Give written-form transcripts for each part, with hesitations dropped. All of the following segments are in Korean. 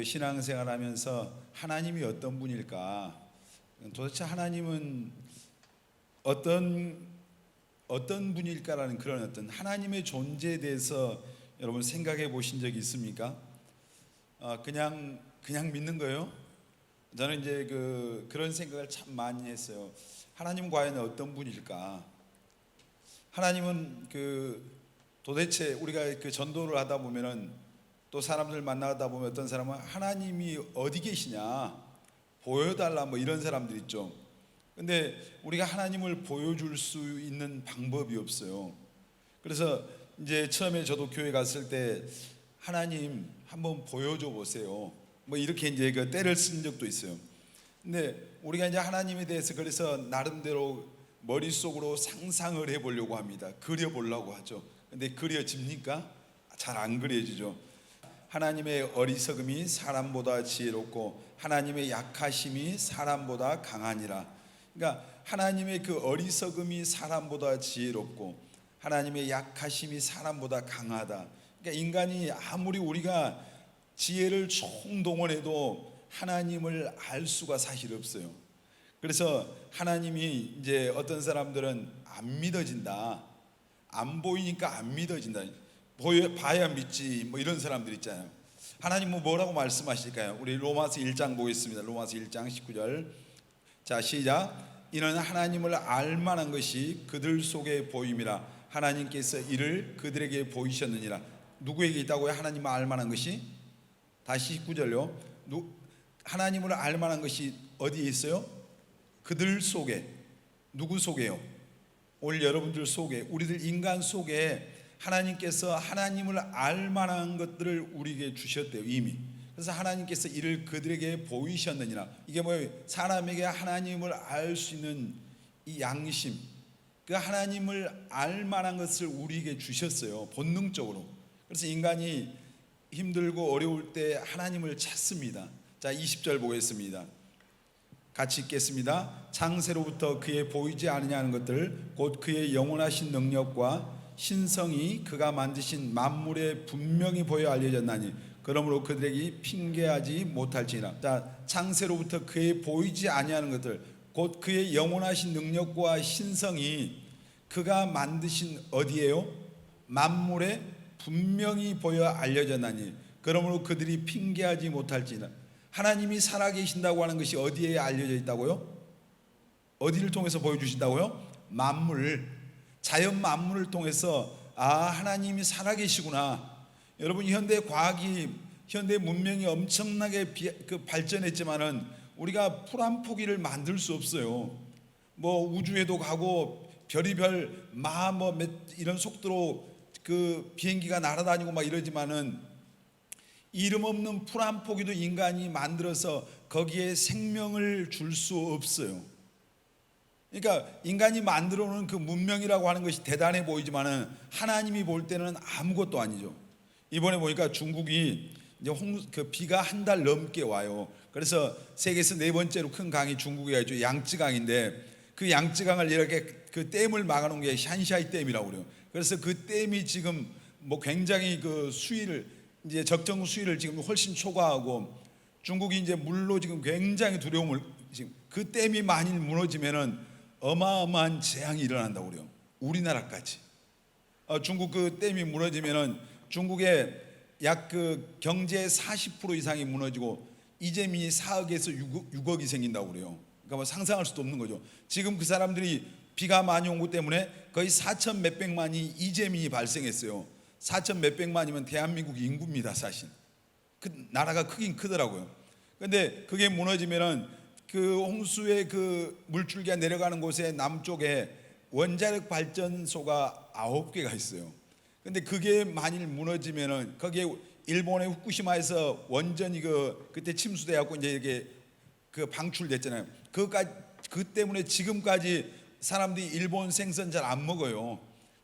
우리 신앙생활하면서 하나님이 어떤 분일까? 도대체 하나님은 어떤 분일까라는 그런 어떤 하나님의 존재에 대해서 여러분 생각해 보신 적이 있습니까? 그냥 믿는 거예요? 저는 이제 그런 생각을 참 많이 했어요. 하나님 과연 어떤 분일까? 하나님은 도대체 우리가 전도를 하다 보면은 또 사람들 만나다 보면 어떤 사람은 하나님이 어디 계시냐 보여달라 뭐 이런 사람들 있죠. 근데 우리가 하나님을 보여줄 수 있는 방법이 없어요. 그래서 이제 처음에 저도 교회 갔을 때 하나님 한번 보여줘 보세요 뭐 이렇게 이제 때를 쓴 적도 있어요. 근데 우리가 이제 하나님에 대해서 그래서 나름대로 머릿속으로 상상을 해보려고 합니다. 그려보려고 하죠. 근데 그려집니까? 잘 안 그려지죠. 하나님의 어리석음이 사람보다 지혜롭고 하나님의 약하심이 사람보다 강하니라. 그러니까 하나님의 그 어리석음이 사람보다 지혜롭고 하나님의 약하심이 사람보다 강하다. 그러니까 인간이 아무리 우리가 지혜를 총동원해도 하나님을 알 수가 사실 없어요. 그래서 하나님이 이제 어떤 사람들은 안 믿어진다, 안 보이니까 안 믿어진다, 봐야 믿지 뭐 이런 사람들 있잖아요. 하나님 뭐라고 말씀하실까요? 우리 로마서 1장 보겠습니다. 로마서 1장 19절. 자, 시작. 이는 하나님을 알만한 것이 그들 속에 보임이라 하나님께서 이를 그들에게 보이셨느니라. 누구에게 있다고요? 하나님을 알만한 것이? 다시 19절요. 하나님을 알만한 것이 어디에 있어요? 그들 속에. 누구 속에요? 오늘 여러분들 속에, 우리들 인간 속에 하나님께서 하나님을 알만한 것들을 우리에게 주셨대요. 이미. 그래서 하나님께서 이를 그들에게 보이셨느니라. 이게 뭐예요? 사람에게 하나님을 알 수 있는 이 양심, 그 하나님을 알만한 것을 우리에게 주셨어요. 본능적으로. 그래서 인간이 힘들고 어려울 때 하나님을 찾습니다. 자, 20절 보겠습니다. 같이 읽겠습니다. 창세로부터 그의 보이지 아니하는 것들 곧 그의 영원하신 능력과 신성이 그가 만드신 만물에 분명히 보여 알려졌나니 그러므로 그들에게 핑계하지 못할지니라. 자, 창세로부터 그의 보이지 아니하는 것들 곧 그의 영원하신 능력과 신성이 그가 만드신 어디에요? 만물에 분명히 보여 알려졌나니 그러므로 그들이 핑계하지 못할지니라. 하나님이 살아계신다고 하는 것이 어디에 알려져 있다고요? 어디를 통해서 보여주신다고요? 만물, 자연 만물을 통해서 하나님이 살아계시구나. 여러분, 현대 과학이, 현대 문명이 엄청나게 발전했지만은 우리가 풀 한 포기를 만들 수 없어요. 뭐 우주에도 가고 별의별 이런 속도로 비행기가 날아다니고 막 이러지만은 이름 없는 풀 한 포기도 인간이 만들어서 거기에 생명을 줄 수 없어요. 그러니까 인간이 만들어 놓은 그 문명이라고 하는 것이 대단해 보이지만은 하나님이 볼 때는 아무것도 아니죠. 이번에 보니까 중국이 이제 비가 한 달 넘게 와요. 그래서 세계에서 네 번째로 큰 강이 중국에 있죠. 양쯔강인데 그 양쯔강을 이렇게 그 댐을 막아놓은 게 샨샤이 댐이라고 그래요. 그래서 그 댐이 지금 뭐 굉장히 수위를 이제 적정 수위를 지금 훨씬 초과하고 중국이 이제 물로 지금 굉장히 두려움을 지금 그 댐이 만일 무너지면은 어마어마한 재앙이 일어난다고 그래요. 우리나라까지. 중국 그 댐이 무너지면은 중국의 약 경제의 40% 이상이 무너지고 이재민이 4억에서 6억이 생긴다고 그래요. 그러니까 뭐 상상할 수도 없는 거죠. 지금 그 사람들이 비가 많이 온 것 때문에 거의 4천 몇백만이 이재민이 발생했어요. 4천 몇백만이면 대한민국 인구입니다, 사실. 그 나라가 크긴 크더라고요. 근데 그게 무너지면은 그 홍수의 물줄기가 내려가는 곳에 남쪽에 원자력 발전소가 9개가 있어요. 근데 그게 만일 무너지면은 거기에 일본의 후쿠시마에서 원전이 그때 침수돼 갖고 이제 이게 방출됐잖아요. 그 때문에 지금까지 사람들이 일본 생선 잘 안 먹어요.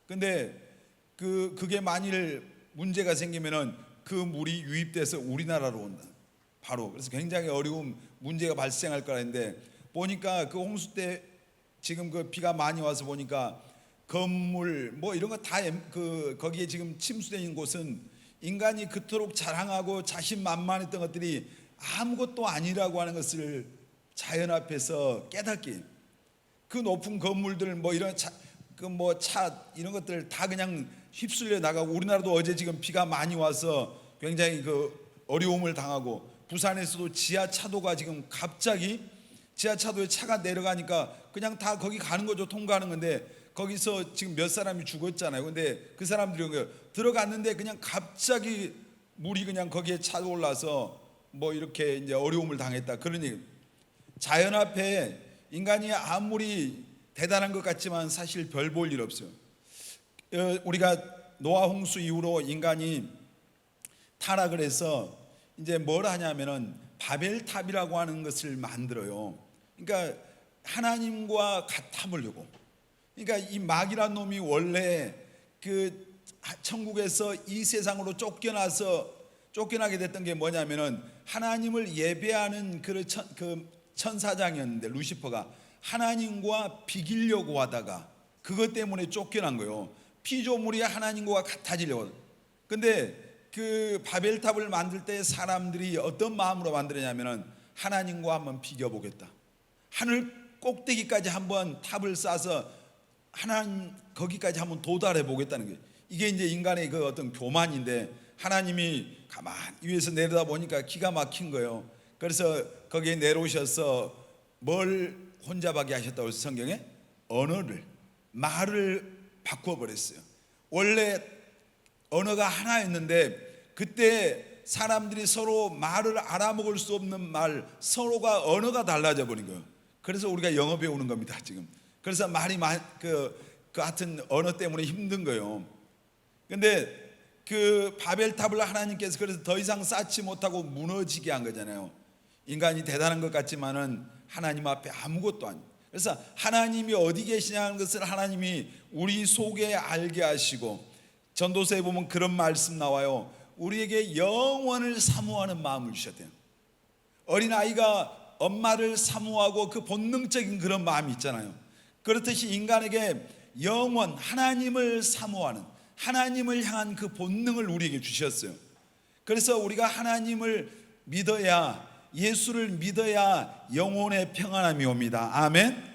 근데 그게 만일 문제가 생기면은 그 물이 유입돼서 우리나라로 온다. 바로. 그래서 굉장히 어려운 문제가 발생할 거라는데 보니까 그 홍수 때 지금 비가 많이 와서 보니까 건물 뭐 이런 거 다 거기에 지금 침수되는 곳은 인간이 그토록 자랑하고 자신만만했던 것들이 아무것도 아니라고 하는 것을 자연 앞에서 깨닫기, 그 높은 건물들 뭐 이런 차 이런 것들 다 그냥 휩쓸려 나가고, 우리나라도 어제 지금 비가 많이 와서 굉장히 그 어려움을 당하고, 부산에서도 지하차도가 지금 갑자기 지하차도에 차가 내려가니까 그냥 다 거기 가는 거죠. 통과하는 건데 거기서 지금 몇 사람이 죽었잖아요. 근데 그 사람들이 들어갔는데 그냥 갑자기 물이 그냥 거기에 차올라서 뭐 이렇게 이제 어려움을 당했다. 그러니 자연 앞에 인간이 아무리 대단한 것 같지만 사실 별 볼 일 없어요. 우리가 노아 홍수 이후로 인간이 타락을 해서 이제 뭘 하냐면은 바벨탑이라고 하는 것을 만들어요. 그러니까 하나님과 같아보려고. 그러니까 이 마귀란 놈이 원래 그 천국에서 이 세상으로 쫓겨나게 됐던 게 뭐냐면은 하나님을 예배하는 그 천사장이었는데, 루시퍼가 하나님과 비기려고 하다가 그것 때문에 쫓겨난 거예요. 피조물이 하나님과 같아지려고. 근데 그 바벨탑을 만들 때 사람들이 어떤 마음으로 만들었냐면은 하나님과 한번 비교보겠다, 하늘 꼭대기까지 한번 탑을 쌓아서 하나님 거기까지 한번 도달해 보겠다는 거예요. 이게 이제 인간의 그 어떤 교만인데, 하나님이 가만히 위에서 내려다 보니까 기가 막힌 거예요. 그래서 거기에 내려오셔서 뭘 혼잡하게 하셨다고 해서 성경에 말을 바꿔버렸어요. 원래 언어가 하나였는데 그때 사람들이 서로 말을 알아먹을 수 없는 말, 서로가 언어가 달라져 버린 거예요. 그래서 우리가 영어 배우는 겁니다 지금. 그래서 말이 그 같은 언어 때문에 힘든 거예요. 근데 그 바벨탑을 하나님께서 그래서 더 이상 쌓지 못하고 무너지게 한 거잖아요. 인간이 대단한 것 같지만은 하나님 앞에 아무것도 아니에요. 그래서 하나님이 어디 계시냐는 것을 하나님이 우리 속에 알게 하시고, 전도서에 보면 그런 말씀 나와요. 우리에게 영원을 사모하는 마음을 주셨대요. 어린아이가 엄마를 사모하고 그 본능적인 그런 마음이 있잖아요. 그렇듯이 인간에게 영원, 하나님을 사모하는, 하나님을 향한 그 본능을 우리에게 주셨어요. 그래서 우리가 하나님을 믿어야, 예수를 믿어야 영혼의 평안함이 옵니다. 아멘.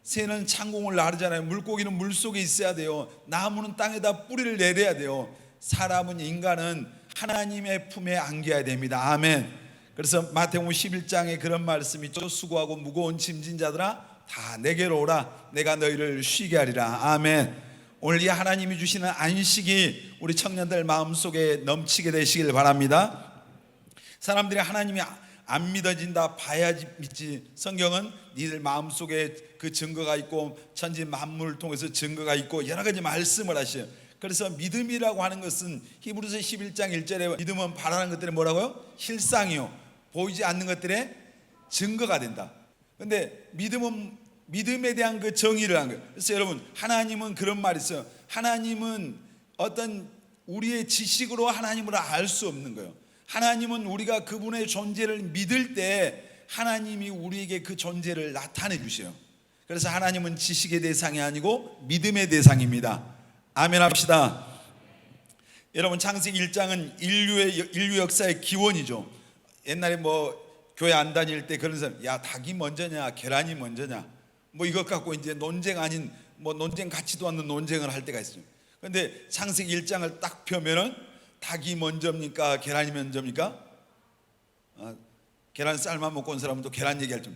새는 창공을 나르잖아요. 물고기는 물속에 있어야 돼요. 나무는 땅에다 뿌리를 내려야 돼요. 사람은, 인간은 하나님의 품에 안겨야 됩니다. 아멘. 그래서 마태복음 11장에 그런 말씀이 있죠. 수고하고 무거운 짐진 자들아 다 내게로 오라, 내가 너희를 쉬게 하리라. 아멘. 오늘 이 하나님이 주시는 안식이 우리 청년들 마음속에 넘치게 되시길 바랍니다. 사람들이 하나님이 안 믿어진다, 봐야지 믿지. 성경은 니들 마음속에 그 증거가 있고 천지 만물을 통해서 증거가 있고 여러 가지 말씀을 하셔요. 그래서 믿음이라고 하는 것은 히브리서 11장 1절에 믿음은 바라는 것들의 뭐라고요? 실상이요, 보이지 않는 것들의 증거가 된다. 근데 믿음은 믿음에 대한 그 정의를 한 거예요. 그래서 여러분, 하나님은 그런 말이 있어요. 하나님은 어떤 우리의 지식으로 하나님을 알 수 없는 거예요. 하나님은 우리가 그분의 존재를 믿을 때 하나님이 우리에게 그 존재를 나타내 주셔요. 그래서 하나님은 지식의 대상이 아니고 믿음의 대상입니다. 아멘 합시다. 여러분, 창세기 1장은 인류 역사의 기원이죠. 옛날에 뭐 교회 안 다닐 때 그런 사람, 야 닭이 먼저냐 계란이 먼저냐 뭐 이것 갖고 이제 논쟁 아닌 뭐 논쟁 같지도 않는 논쟁을 할 때가 있어요. 그런데 창세기 1장을 딱 펴면은 닭이 먼저입니까 계란이 먼저입니까? 계란 쌀만 먹고 온 사람은 또 계란 얘기할 줄.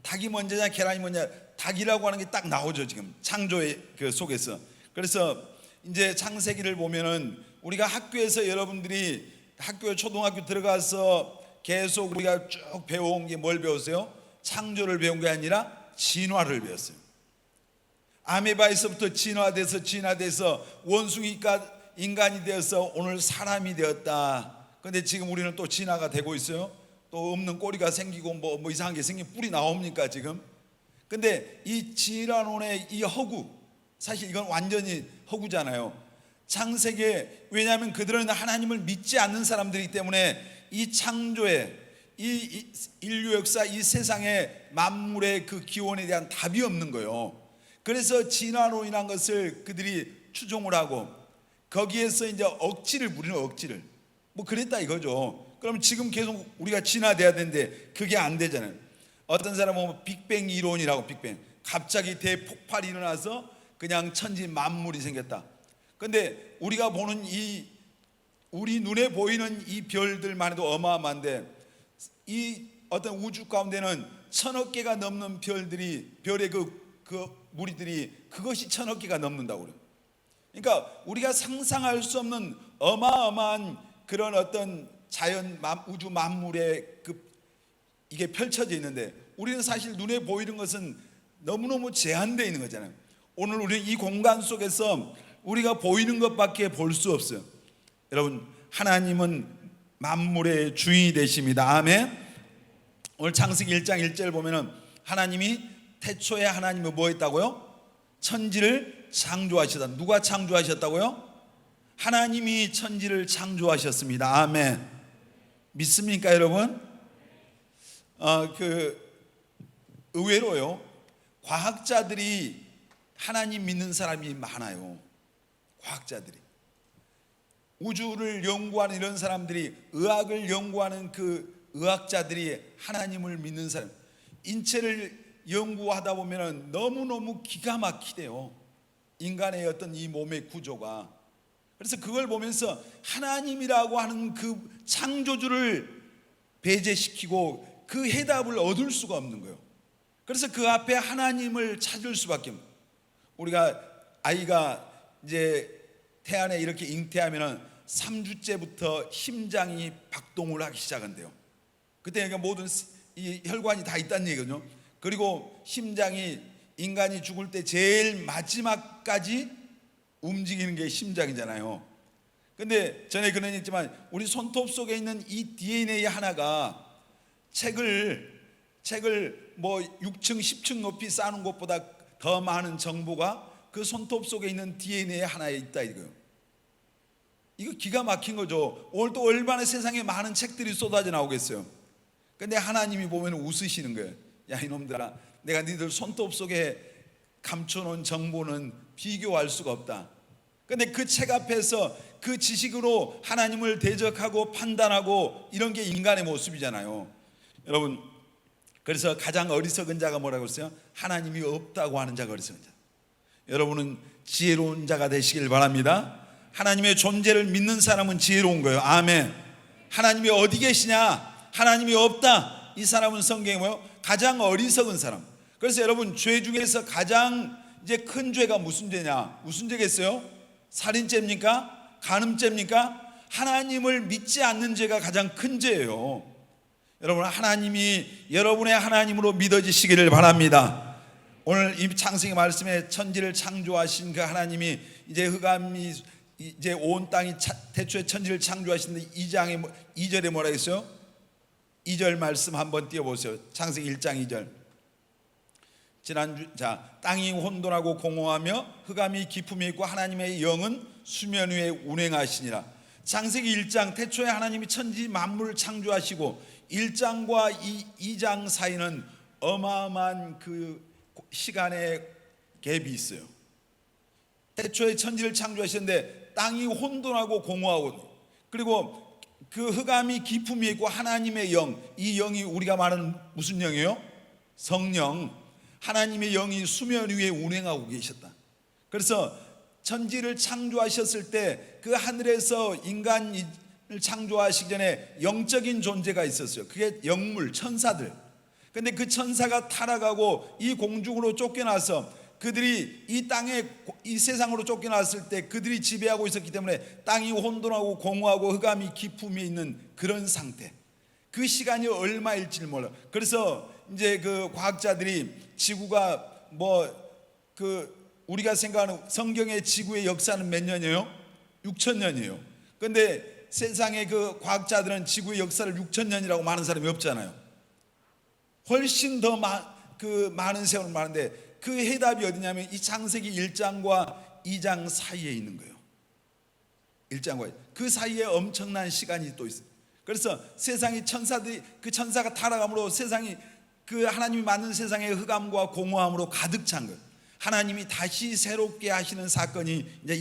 닭이 먼저냐 계란이 먼저냐, 닭이라고 하는 게 딱 나오죠 지금 창조의 그 속에서. 그래서 이제 창세기를 보면은 우리가 학교에서 여러분들이 학교 초등학교 들어가서 계속 우리가 쭉 배워온 게 뭘 배웠어요? 창조를 배운 게 아니라 진화를 배웠어요. 아메바에서부터 진화돼서 원숭이가 인간이 되어서 오늘 사람이 되었다. 근데 지금 우리는 또 진화가 되고 있어요. 또 없는 꼬리가 생기고 뭐 이상한 게 생긴 뿔이 나옵니까 지금? 근데 이 진화론의 이 허구, 사실 이건 완전히 허구잖아요. 창세기에, 왜냐하면 그들은 하나님을 믿지 않는 사람들이기 때문에 이 창조의 이 인류 역사, 이 세상의 만물의 그 기원에 대한 답이 없는 거예요. 그래서 진화론이라는 것을 그들이 추종을 하고, 거기에서 이제 억지를 부리는 억지를 뭐 그랬다 이거죠. 그럼 지금 계속 우리가 진화돼야 되는데 그게 안 되잖아요. 어떤 사람은 뭐 빅뱅 이론이라고, 빅뱅, 갑자기 대폭발이 일어나서 그냥 천지 만물이 생겼다. 근데 우리가 보는 우리 눈에 보이는 이 별들만 해도 어마어마한데 이 어떤 우주 가운데는 1000억 개가 넘는 별의 그 무리들이 그것이 1000억 개가 넘는다고 그래요. 그러니까 우리가 상상할 수 없는 어마어마한 그런 어떤 자연 우주 만물의 이게 펼쳐져 있는데 우리는 사실 눈에 보이는 것은 너무너무 제한되어 있는 거잖아요. 오늘 우리는 이 공간 속에서 우리가 보이는 것밖에 볼 수 없어요. 여러분, 하나님은 만물의 주인이 되십니다. 아멘. 오늘 창세기 1장 1절 보면은 하나님이 태초에 하나님이 뭐 했다고요? 천지를 창조하셨다. 누가 창조하셨다고요? 하나님이 천지를 창조하셨습니다. 아멘. 믿습니까, 여러분? 의외로요, 과학자들이 하나님 믿는 사람이 많아요. 과학자들이, 우주를 연구하는 이런 사람들이, 의학을 연구하는 그 의학자들이 하나님을 믿는 사람, 인체를 연구하다 보면 너무너무 기가 막히대요. 인간의 어떤 이 몸의 구조가. 그래서 그걸 보면서 하나님이라고 하는 그 창조주를 배제시키고 그 해답을 얻을 수가 없는 거예요. 그래서 그 앞에 하나님을 찾을 수밖에 없는 거예요. 우리가 아이가 이제 태안에 이렇게 잉태하면 3주째부터 심장이 박동을 하기 시작한대요. 그때 그러니까 모든 이 혈관이 다 있다는 얘기거든요. 그리고 심장이, 인간이 죽을 때 제일 마지막까지 움직이는 게 심장이잖아요. 근데 전에 그런 얘기 했지만 우리 손톱 속에 있는 이 DNA 하나가 책을 뭐 6층 10층 높이 쌓는 것보다 더 많은 정보가 그 손톱 속에 있는 DNA 하나에 있다 이거예요. 이거 기가 막힌 거죠. 오늘 또 얼마나 세상에 많은 책들이 쏟아져 나오겠어요. 근데 하나님이 보면 웃으시는 거예요. 야, 이놈들아, 내가 니들 손톱 속에 감춰놓은 정보는 비교할 수가 없다. 근데 그 책 앞에서 그 지식으로 하나님을 대적하고 판단하고 이런 게 인간의 모습이잖아요. 여러분, 그래서 가장 어리석은 자가 뭐라고 했어요? 하나님이 없다고 하는 자가 어리석은 자. 여러분은 지혜로운 자가 되시길 바랍니다. 하나님의 존재를 믿는 사람은 지혜로운 거예요. 아멘. 하나님이 어디 계시냐? 하나님이 없다. 이 사람은 성경에 뭐요? 가장 어리석은 사람. 그래서 여러분, 죄 중에서 가장 이제 큰 죄가 무슨 죄냐? 무슨 죄겠어요? 살인죄입니까? 간음죄입니까? 하나님을 믿지 않는 죄가 가장 큰 죄예요. 여러분, 하나님이 여러분의 하나님으로 믿어지시기를 바랍니다. 오늘 이 창세기 말씀에 천지를 창조하신 그 하나님이 이제 흑암이 이제 온 땅이 태초에 천지를 창조하시는데 2절에 뭐라 했어요? 2절 말씀 한번 띄워보세요. 창세기 1장 2절. 땅이 혼돈하고 공허하며 흑암이 깊음이 있고 하나님의 영은 수면 위에 운행하시니라. 창세기 1장 태초에 하나님이 천지 만물을 창조하시고 1장과 2장 사이는 어마어마한 그 시간의 갭이 있어요. 태초에 천지를 창조하셨는데 땅이 혼돈하고 공허하고, 그리고 그 흑암이 깊음이 있고 하나님의 영, 이 영이 우리가 말하는 무슨 영이에요? 성령. 하나님의 영이 수면 위에 운행하고 계셨다. 그래서 천지를 창조하셨을 때 그 하늘에서 인간을 창조하시기 전에 영적인 존재가 있었어요. 그게 영물, 천사들. 근데 그 천사가 타락하고 이 공중으로 쫓겨나서 그들이 이 땅에, 이 세상으로 쫓겨났을 때 그들이 지배하고 있었기 때문에 땅이 혼돈하고 공허하고 흑암이 깊음이 있는 그런 상태. 그 시간이 얼마일지 몰라. 그래서 이제 그 과학자들이 지구가 우리가 생각하는 성경의 지구의 역사는 몇 년이에요? 6,000년이에요. 근데 세상의 그 과학자들은 지구의 역사를 6,000년이라고 말하는 사람이 없잖아요. 훨씬 더 많은 세월을 말하는데 그 해답이 어디냐면 이 창세기 1장과 2장 사이에 있는 거예요. 1장과 그 사이에 엄청난 시간이 또 있어요. 그래서 세상이 그 천사가 타락함으로 세상이 그 하나님이 만든 세상의 흑암과 공허함으로 가득 찬 거예요. 하나님이 다시 새롭게 하시는 사건이 이제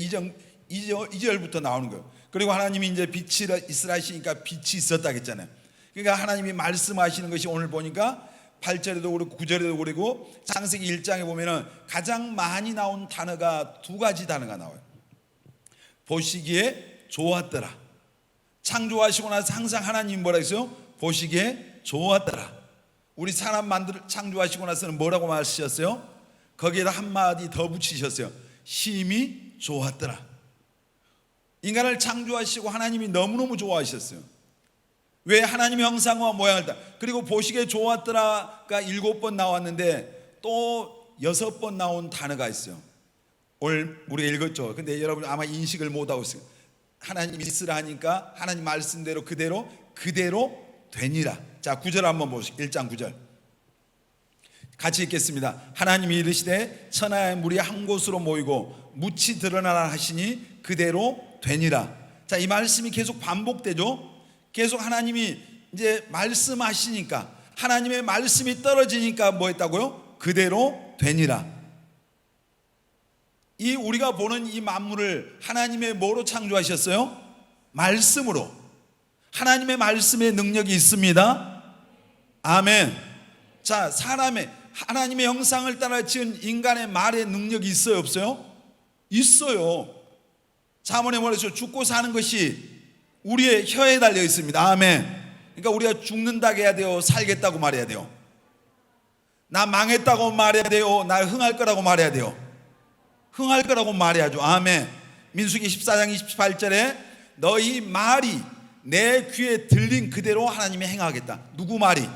2절부터 나오는 거예요. 그리고 하나님이 이제 빛이 있으라 하시니까 빛이 있었다 했잖아요. 그러니까 하나님이 말씀하시는 것이 오늘 보니까 8절에도 그렇고 9절에도 그리고 창세기 1장에 보면은 가장 많이 나온 단어가 두 가지 단어가 나와요. 보시기에 좋았더라. 창조하시고 나서 항상 하나님이 뭐라 했어요? 보시기에 좋았더라. 우리 사람 창조하시고 나서는 뭐라고 말씀하셨어요? 거기에다 한마디 더 붙이셨어요. 심히 좋았더라. 인간을 창조하시고 하나님이 너무너무 좋아하셨어요. 왜? 하나님의 형상과 모양을 따라. 그리고 보시기에 좋았더라가 7번 나왔는데 또 6번 나온 단어가 있어요. 오늘 우리가 읽었죠. 근데 여러분 아마 인식을 못하고 있어요. 하나님이 있으라 하니까 하나님 말씀대로 그대로 되니라. 자, 9절 한번 보시죠. 1장 9절 같이 읽겠습니다. 하나님이 이르시되 천하의 물이 한 곳으로 모이고 묻이 드러나라 하시니 그대로 되니라. 자, 이 말씀이 계속 반복되죠. 계속 하나님이 이제 말씀하시니까, 하나님의 말씀이 떨어지니까 뭐 했다고요? 그대로 되니라. 이 우리가 보는 이 만물을 하나님의 뭐로 창조하셨어요? 말씀으로. 하나님의 말씀의 능력이 있습니다. 아멘. 자, 하나님의 형상을 따라 지은 인간의 말의 능력이 있어요, 없어요? 있어요. 잠언에 뭐랬어요? 죽고 사는 것이 우리의 혀에 달려 있습니다. 아멘. 그러니까 우리가 죽는다고 해야 돼요? 살겠다고 말해야 돼요? 나 망했다고 말해야 돼요? 나 흥할 거라고 말해야 돼요? 흥할 거라고 말해야죠. 아멘. 민수기 14장 28절에 너희 말이 내 귀에 들린 그대로 하나님이 행하겠다. 누구 말이?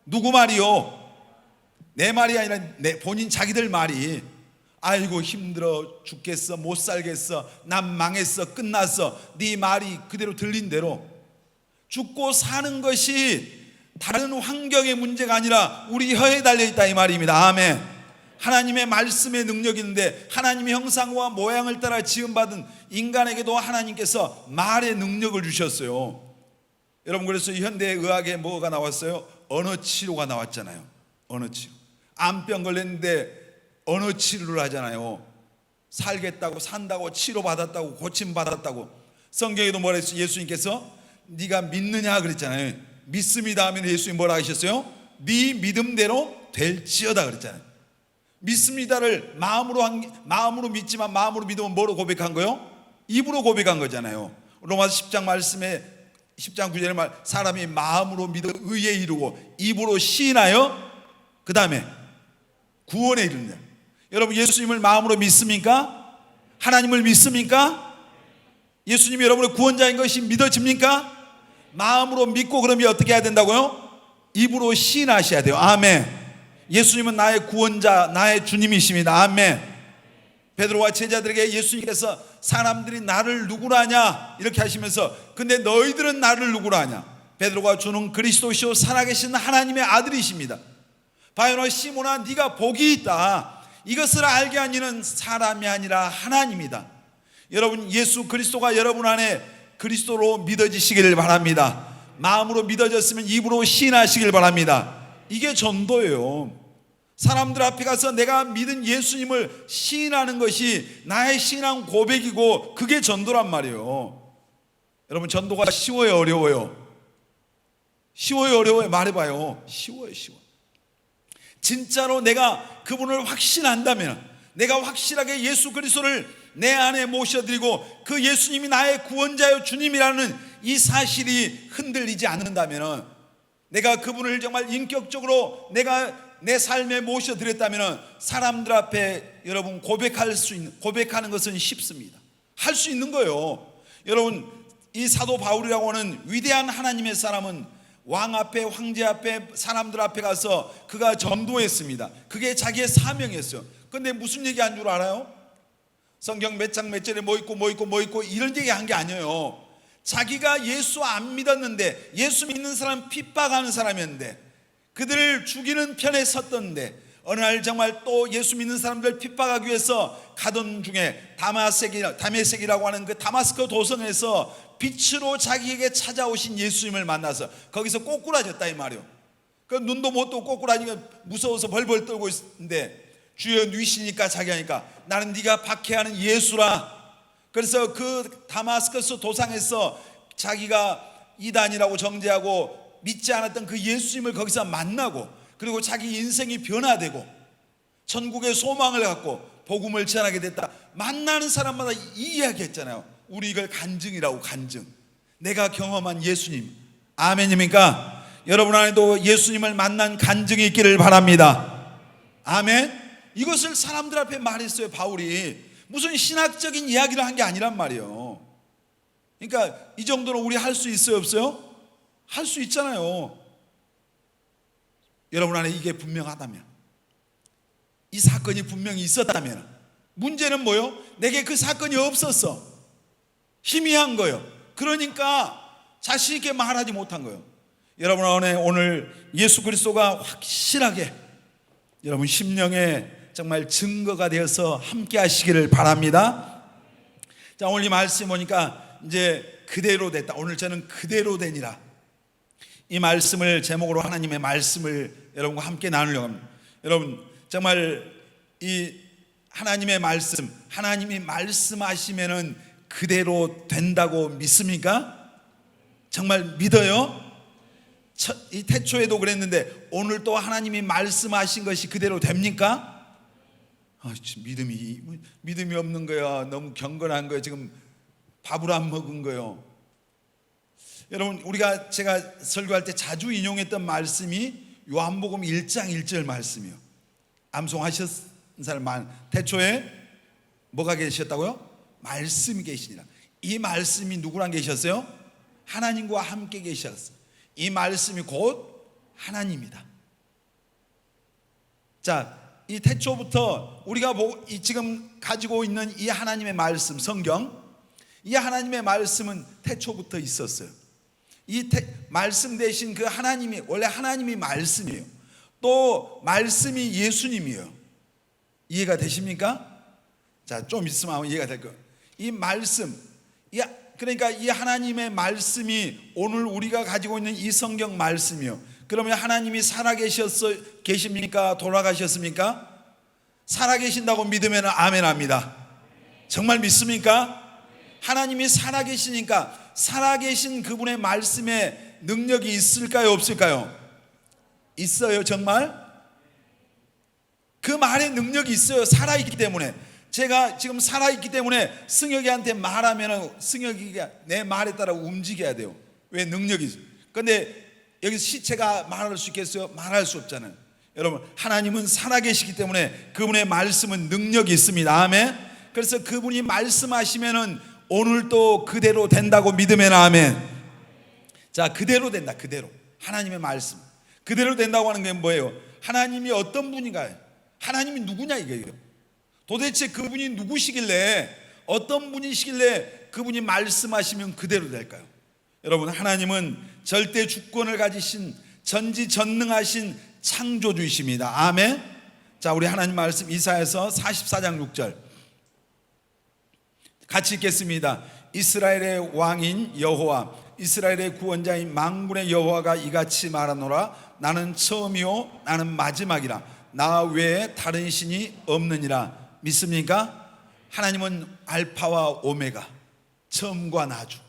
누구 말이요? 내 말이 아니라 본인 자기들 말이. 아이고 힘들어 죽겠어, 못 살겠어, 난 망했어, 끝났어. 네 말이 그대로 들린 대로. 죽고 사는 것이 다른 환경의 문제가 아니라 우리 혀에 달려있다 이 말입니다. 아멘. 하나님의 말씀의 능력이 있는데 하나님의 형상과 모양을 따라 지음받은 인간에게도 하나님께서 말의 능력을 주셨어요. 여러분, 그래서 현대의학에 뭐가 나왔어요? 언어치료가 나왔잖아요. 언어치료. 암병 걸렸는데 언어치료를 하잖아요. 살겠다고, 산다고, 치료받았다고, 고침받았다고. 성경에도 뭐라 했어요? 예수님께서 네가 믿느냐 그랬잖아요. 믿습니다 하면 예수님 뭐라 하셨어요? 네 믿음대로 될지어다 그랬잖아요. 믿습니다를 마음으로 믿지만 마음으로 믿으면 뭐로 고백한 거요? 입으로 고백한 거잖아요. 로마서 10장 말씀에 10장 9절에 말 사람이 마음으로 믿어 의에 이르고 입으로 시인하여 그 다음에 구원에 이르느냐. 여러분, 예수님을 마음으로 믿습니까? 하나님을 믿습니까? 예수님이 여러분의 구원자인 것이 믿어집니까? 마음으로 믿고 그러면 어떻게 해야 된다고요? 입으로 시인하셔야 돼요. 아멘. 예수님은 나의 구원자, 나의 주님이십니다. 아멘. 베드로와 제자들에게 예수님께서 사람들이 나를 누구라 하냐 이렇게 하시면서 근데 너희들은 나를 누구라 하냐. 베드로가 주는 그리스도시요 살아계신 하나님의 아들이십니다. 바요나 시몬아, 네가 복이 있다. 이것을 알게 한 이는 사람이 아니라 하나님이다. 여러분, 예수 그리스도가 여러분 안에 그리스도로 믿어지시기를 바랍니다. 마음으로 믿어졌으면 입으로 시인하시길 바랍니다. 이게 전도예요. 사람들 앞에 가서 내가 믿은 예수님을 시인하는 것이 나의 신앙 고백이고 그게 전도란 말이에요. 여러분, 전도가 쉬워요, 어려워요? 쉬워요, 어려워요? 말해봐요. 쉬워요, 쉬워. 진짜로 내가 그분을 확신한다면, 내가 확실하게 예수 그리스도를 내 안에 모셔드리고 그 예수님이 나의 구원자요 주님이라는 이 사실이 흔들리지 않는다면, 내가 그분을 정말 인격적으로 내가 내 삶에 모셔드렸다면 사람들 앞에 여러분 고백하는 것은 쉽습니다. 할 수 있는 거예요. 여러분, 이 사도 바울이라고 하는 위대한 하나님의 사람은 왕 앞에, 황제 앞에, 사람들 앞에 가서 그가 전도했습니다. 그게 자기의 사명이었어요. 그런데 무슨 얘기한 줄 알아요? 성경 몇 장 몇 절에 뭐 있고 이런 얘기한 게 아니에요. 자기가 예수 안 믿었는데, 예수 믿는 사람 핍박하는 사람이었는데, 그들을 죽이는 편에 섰던데, 어느 날 정말 또 예수 믿는 사람들 핍박하기 위해서 가던 중에 다메섹이라고 하는 그 다마스커 도성에서 빛으로 자기에게 찾아오신 예수님을 만나서 거기서 꼬꾸라졌다 이 말이에요. 그 눈도 못 뜨고 꼬꾸라지니까 무서워서 벌벌 떨고 있는데, 주여 뉘시니까 자기 하니까 나는 네가 박해하는 예수라. 그래서 그 다마스커스 도상에서 자기가 이단이라고 정죄하고 믿지 않았던 그 예수님을 거기서 만나고, 그리고 자기 인생이 변화되고 천국의 소망을 갖고 복음을 전하게 됐다. 만나는 사람마다 이 이야기 했잖아요. 우리 이걸 간증이라고. 간증. 내가 경험한 예수님. 아멘입니까? 여러분 안에도 예수님을 만난 간증이 있기를 바랍니다. 아멘. 이것을 사람들 앞에 말했어요. 바울이 무슨 신학적인 이야기를 한 게 아니란 말이에요. 그러니까 이 정도로 우리 할 수 있어요, 없어요? 할 수 있잖아요. 여러분 안에 이게 분명하다면, 이 사건이 분명히 있었다면, 문제는 뭐요? 내게 그 사건이 없었어. 희미한 거예요. 그러니까 자신 있게 말하지 못한 거예요. 여러분 안에 오늘 예수 그리스도가 확실하게 여러분 심령에 정말 증거가 되어서 함께 하시기를 바랍니다. 자, 오늘 이 말씀 보니까 이제 그대로 됐다. 오늘 저는 그대로 되니라, 이 말씀을 제목으로 하나님의 말씀을 여러분과 함께 나누려고 합니다. 여러분 정말 이 하나님의 말씀, 하나님이 말씀하시면은 그대로 된다고 믿습니까? 정말 믿어요? 이 태초에도 그랬는데 오늘 또 하나님이 말씀하신 것이 그대로 됩니까? 믿음이 없는 거야. 너무 경건한 거야. 지금 밥을 안 먹은 거요. 여러분 제가 설교할 때 자주 인용했던 말씀이 요한복음 1장 1절 말씀이요. 암송하셨은 사람 많. 태초에 뭐가 계셨다고요? 말씀이 계시니라. 이 말씀이 누구랑 계셨어요? 하나님과 함께 계셨어요. 이 말씀이 곧 하나님이다. 자, 이 태초부터 우리가 지금 가지고 있는 이 하나님의 말씀, 성경, 이 하나님의 말씀은 태초부터 있었어요. 이 말씀 대신 그 하나님이, 원래 하나님이 말씀이에요. 또 말씀이 예수님이에요. 이해가 되십니까? 자, 좀 있으면 아마 이해가 될 거예요. 이 말씀, 그러니까 이 하나님의 말씀이 오늘 우리가 가지고 있는 이 성경 말씀이요. 그러면 하나님이 계십니까? 돌아가셨습니까? 살아계신다고 믿으면 아멘 합니다. 정말 믿습니까? 하나님이 살아계시니까 살아계신 그분의 말씀에 능력이 있을까요, 없을까요? 있어요. 정말 그 말에 능력이 있어요. 살아있기 때문에. 제가 지금 살아있기 때문에 승혁이한테 말하면 승혁이가 내 말에 따라 움직여야 돼요. 왜? 능력이 있어요. 그런데 여기 시체가 말할 수 있겠어요? 말할 수 없잖아요. 여러분, 하나님은 살아계시기 때문에 그분의 말씀은 능력이 있습니다. 아멘. 그래서 그분이 말씀하시면은 오늘도 그대로 된다고 믿으면 아멘. 자, 그대로 된다. 그대로. 하나님의 말씀 그대로 된다고 하는 게 뭐예요? 하나님이 어떤 분인가요? 하나님이 누구냐 이거예요. 도대체 그분이 누구시길래, 어떤 분이시길래 그분이 말씀하시면 그대로 될까요? 여러분, 하나님은 절대 주권을 가지신 전지전능하신 창조주이십니다. 아멘. 자, 우리 하나님 말씀 이사야서 44장 6절 같이 읽겠습니다. 이스라엘의 왕인 여호와, 이스라엘의 구원자인 만군의 여호와가 이같이 말하노라. 나는 처음이요 나는 마지막이라. 나 외에 다른 신이 없느니라. 믿습니까? 하나님은 알파와 오메가, 처음과 나주.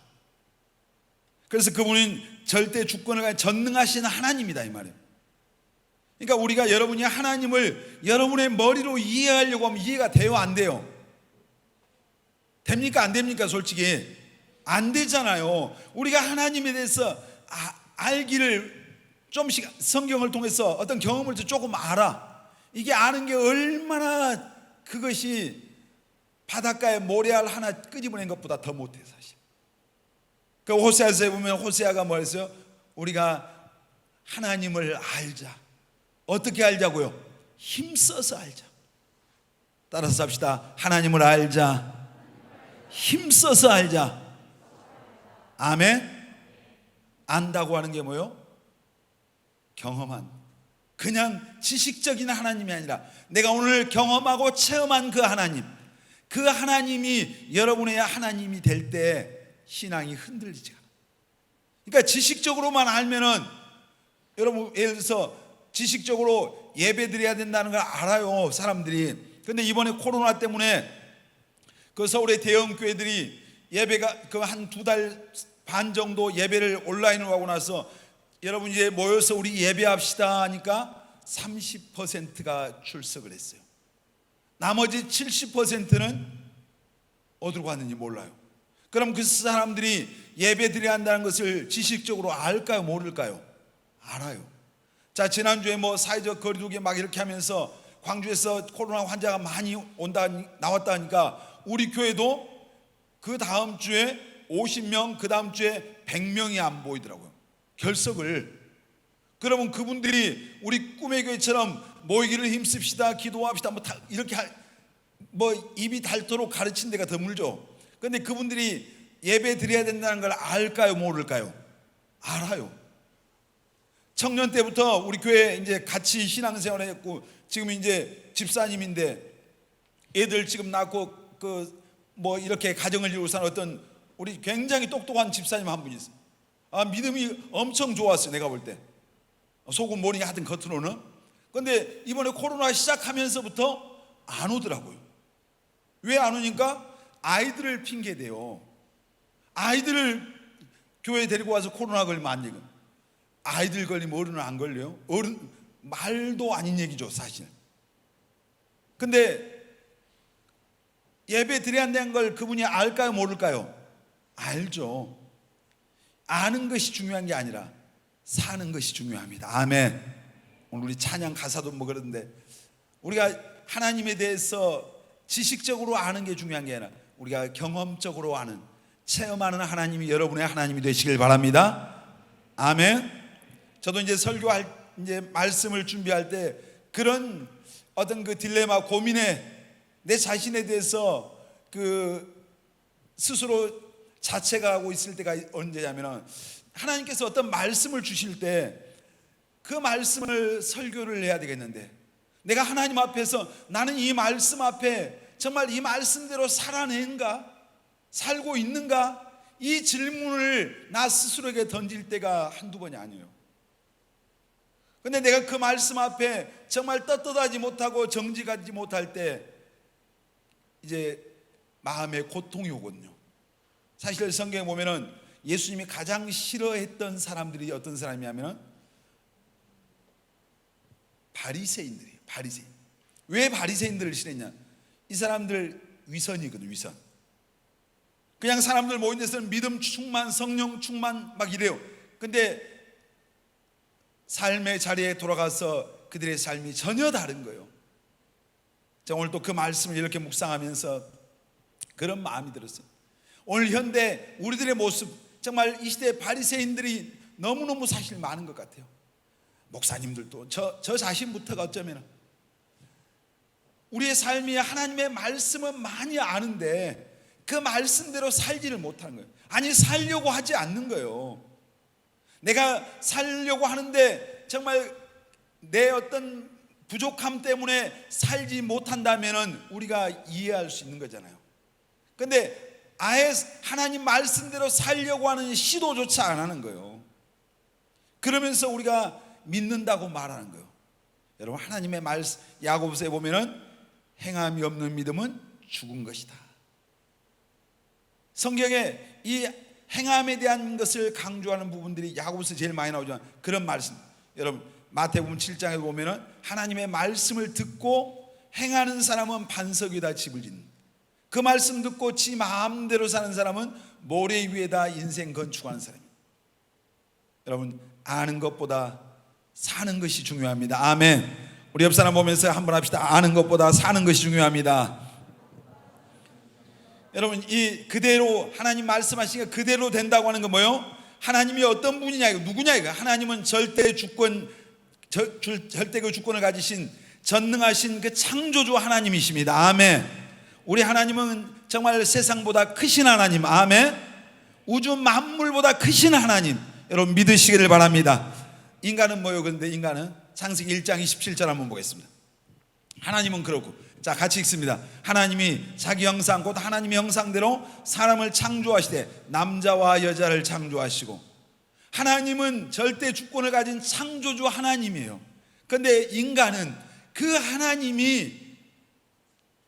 그래서 그분은 절대 주권을 가진 전능하신 하나님이다 이 말이에요. 그러니까 우리가 여러분이 하나님을 여러분의 머리로 이해하려고 하면 이해가 돼요, 안 돼요? 됩니까, 안 됩니까? 솔직히 안 되잖아요. 우리가 하나님에 대해서 알기를 좀씩 성경을 통해서 어떤 경험을 조금 알아. 이게 아는 게 얼마나, 그것이 바닷가에 모래알 하나 끄집어낸 것보다 더 못해 사실. 그 호세아서에 보면 호세아가 뭐 했어요? 우리가 하나님을 알자. 어떻게 알자고요? 힘써서 알자. 따라서 합시다. 하나님을 알자. 힘써서 알자. 아멘. 안다고 하는 게 뭐요? 경험한, 그냥 지식적인 하나님이 아니라 내가 오늘 경험하고 체험한 그 하나님, 그 하나님이 여러분의 하나님이 될 때 신앙이 흔들리지 않아요. 그러니까 지식적으로만 알면은, 여러분 예를 들어서 지식적으로 예배 드려야 된다는 걸 알아요 사람들이. 근데 이번에 코로나 때문에 그 서울의 대형 교회들이 예배가 그 한 2달 반 정도 예배를 온라인으로 하고 나서 여러분 이제 모여서 우리 예배합시다 하니까 30%가 출석을 했어요. 나머지 70%는 어디로 갔는지 몰라요. 그럼 그 사람들이 예배 드려야 한다는 것을 지식적으로 알까요, 모를까요? 알아요. 자, 지난주에 뭐 사회적 거리두기 막 이렇게 하면서 광주에서 코로나 환자가 많이 나왔다 하니까 우리 교회도 그 다음 주에 50명, 그 다음 주에 100명이 안 보이더라고요, 결석을. 그러면 그분들이 우리 꿈의 교회처럼 모이기를 힘씁시다, 기도합시다, 이렇게 입이 닳도록 가르친 데가 드물죠. 그런데 그분들이 예배 드려야 된다는 걸 알까요, 모를까요? 알아요. 청년 때부터 우리 교회 이제 같이 신앙생활을 했고, 지금 이제 집사님인데 애들 지금 낳고 이렇게 가정을 이루고 사는 어떤 우리 굉장히 똑똑한 집사님 한 분이 있어요. 믿음이 엄청 좋았어요, 내가 볼 때. 속은 모르게 하여튼 겉으로는. 그런데 이번에 코로나 시작하면서부터 안 오더라고요. 왜 안 오니까 아이들을 핑계대요. 아이들을 교회에 데리고 와서 코로나 걸리면 안 되고, 아이들 걸리면 어른은 안 걸려요? 어른 말도 아닌 얘기죠, 사실. 근데 예배 드려야 한다는 걸 그분이 알까요, 모를까요? 알죠. 아는 것이 중요한 게 아니라 사는 것이 중요합니다. 아멘. 오늘 우리 찬양 가사도 그러는데, 우리가 하나님에 대해서 지식적으로 아는 게 중요한 게 아니라 우리가 경험적으로 아는, 체험하는 하나님이 여러분의 하나님이 되시길 바랍니다. 아멘. 저도 이제 설교할 이제 말씀을 준비할 때 그런 어떤 그 딜레마, 고민에 내 자신에 대해서 스스로 자책하고 있을 때가 언제냐면, 하나님께서 어떤 말씀을 주실 때 그 말씀을 설교를 해야 되겠는데, 내가 하나님 앞에서 나는 이 말씀 앞에 정말 이 말씀대로 살아낸가, 살고 있는가, 이 질문을 나 스스로에게 던질 때가 한두 번이 아니에요. 근데 내가 그 말씀 앞에 정말 떳떳하지 못하고 정직하지 못할 때 이제 마음에 고통이 오거든요. 사실 성경에 보면은 예수님이 가장 싫어했던 사람들이 어떤 사람이냐면 바리새인들이에요. 바리새인. 왜 바리새인들을 싫어했냐? 이 사람들 위선이거든요, 위선. 그냥 사람들 모인 데서는 믿음 충만, 성령 충만 막 이래요. 근데 삶의 자리에 돌아가서 그들의 삶이 전혀 다른 거예요. 제가 오늘 또 그 말씀을 이렇게 묵상하면서 그런 마음이 들었어요. 오늘 현대 우리들의 모습, 정말 이 시대 바리새인들이 너무너무 사실 많은 것 같아요. 목사님들도 저 자신부터가 어쩌면 우리의 삶이 하나님의 말씀은 많이 아는데 그 말씀대로 살지를 못하는 거예요. 아니, 살려고 하지 않는 거예요. 내가 살려고 하는데 정말 내 어떤 부족함 때문에 살지 못한다면 우리가 이해할 수 있는 거잖아요. 그런데 아예 하나님 말씀대로 살려고 하는 시도조차 안 하는 거예요. 그러면서 우리가 믿는다고 말하는 거예요. 여러분, 하나님의 말씀, 야고보서에 보면은 행함이 없는 믿음은 죽은 것이다. 성경에 이 행함에 대한 것을 강조하는 부분들이 야고보서 제일 많이 나오잖아요. 그런 말씀, 여러분 마태복음 7장에 보면은 하나님의 말씀을 듣고 행하는 사람은 반석 위에다 집을 짓는, 그 말씀 듣고 지 마음대로 사는 사람은 모래 위에다 인생 건축하는 사람이에요. 여러분, 아는 것보다 사는 것이 중요합니다. 아멘. 우리 옆 사람 보면서 한번 합시다. 아는 것보다 사는 것이 중요합니다. 여러분, 이 그대로 하나님 말씀하시니까 그대로 된다고 하는 건 뭐예요? 하나님이 어떤 분이냐, 이거 누구냐 이거. 하나님은 절대 주권을 가지신 전능하신 그 창조주 하나님이십니다. 아멘. 우리 하나님은 정말 세상보다 크신 하나님. 아멘. 우주 만물보다 크신 하나님, 여러분 믿으시기를 바랍니다. 인간은 뭐예요? 그런데 인간은 창세기 1장 27절 한번 보겠습니다. 하나님은 그렇고, 자 같이 읽습니다. 하나님이 자기 형상 곧 하나님의 형상대로 사람을 창조하시되 남자와 여자를 창조하시고, 하나님은 절대 주권을 가진 창조주 하나님이에요. 그런데 인간은 그 하나님이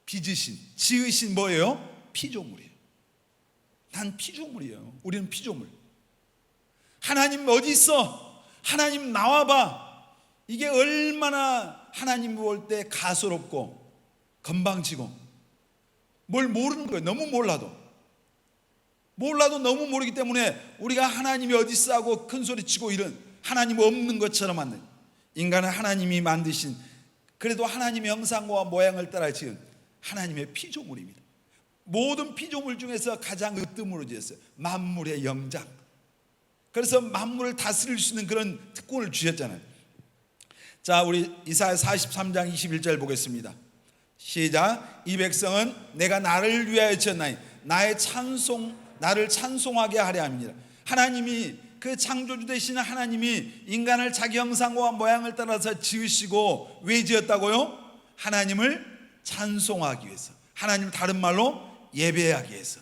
빚으신, 지으신 뭐예요? 피조물이에요. 난 피조물이에요. 우리는 피조물. 하나님 어디 있어? 하나님 나와봐. 이게 얼마나 하나님 볼 때 가소롭고 건방지고 뭘 모르는 거예요. 너무 몰라도 너무 모르기 때문에 우리가 하나님이 어디 있어 하고 큰 소리치고 이런 하나님 없는 것처럼 만든, 인간은 하나님이 만드신, 그래도 하나님의 형상과 모양을 따라 지은 하나님의 피조물입니다. 모든 피조물 중에서 가장 으뜸으로 지었어요. 만물의 영장. 그래서 만물을 다스릴 수 있는 그런 특권을 주셨잖아요. 자, 우리 이사야 43장 21절 보겠습니다. 시작. 이 백성은 내가 나를 위하여 지었나니 나를 찬송하게 하려 함이니라. 하나님이, 그 창조주 되시는 하나님이 인간을 자기 형상과 모양을 따라서 지으시고 왜 지었다고요? 하나님을 찬송하기 위해서, 하나님 다른 말로 예배하기 위해서.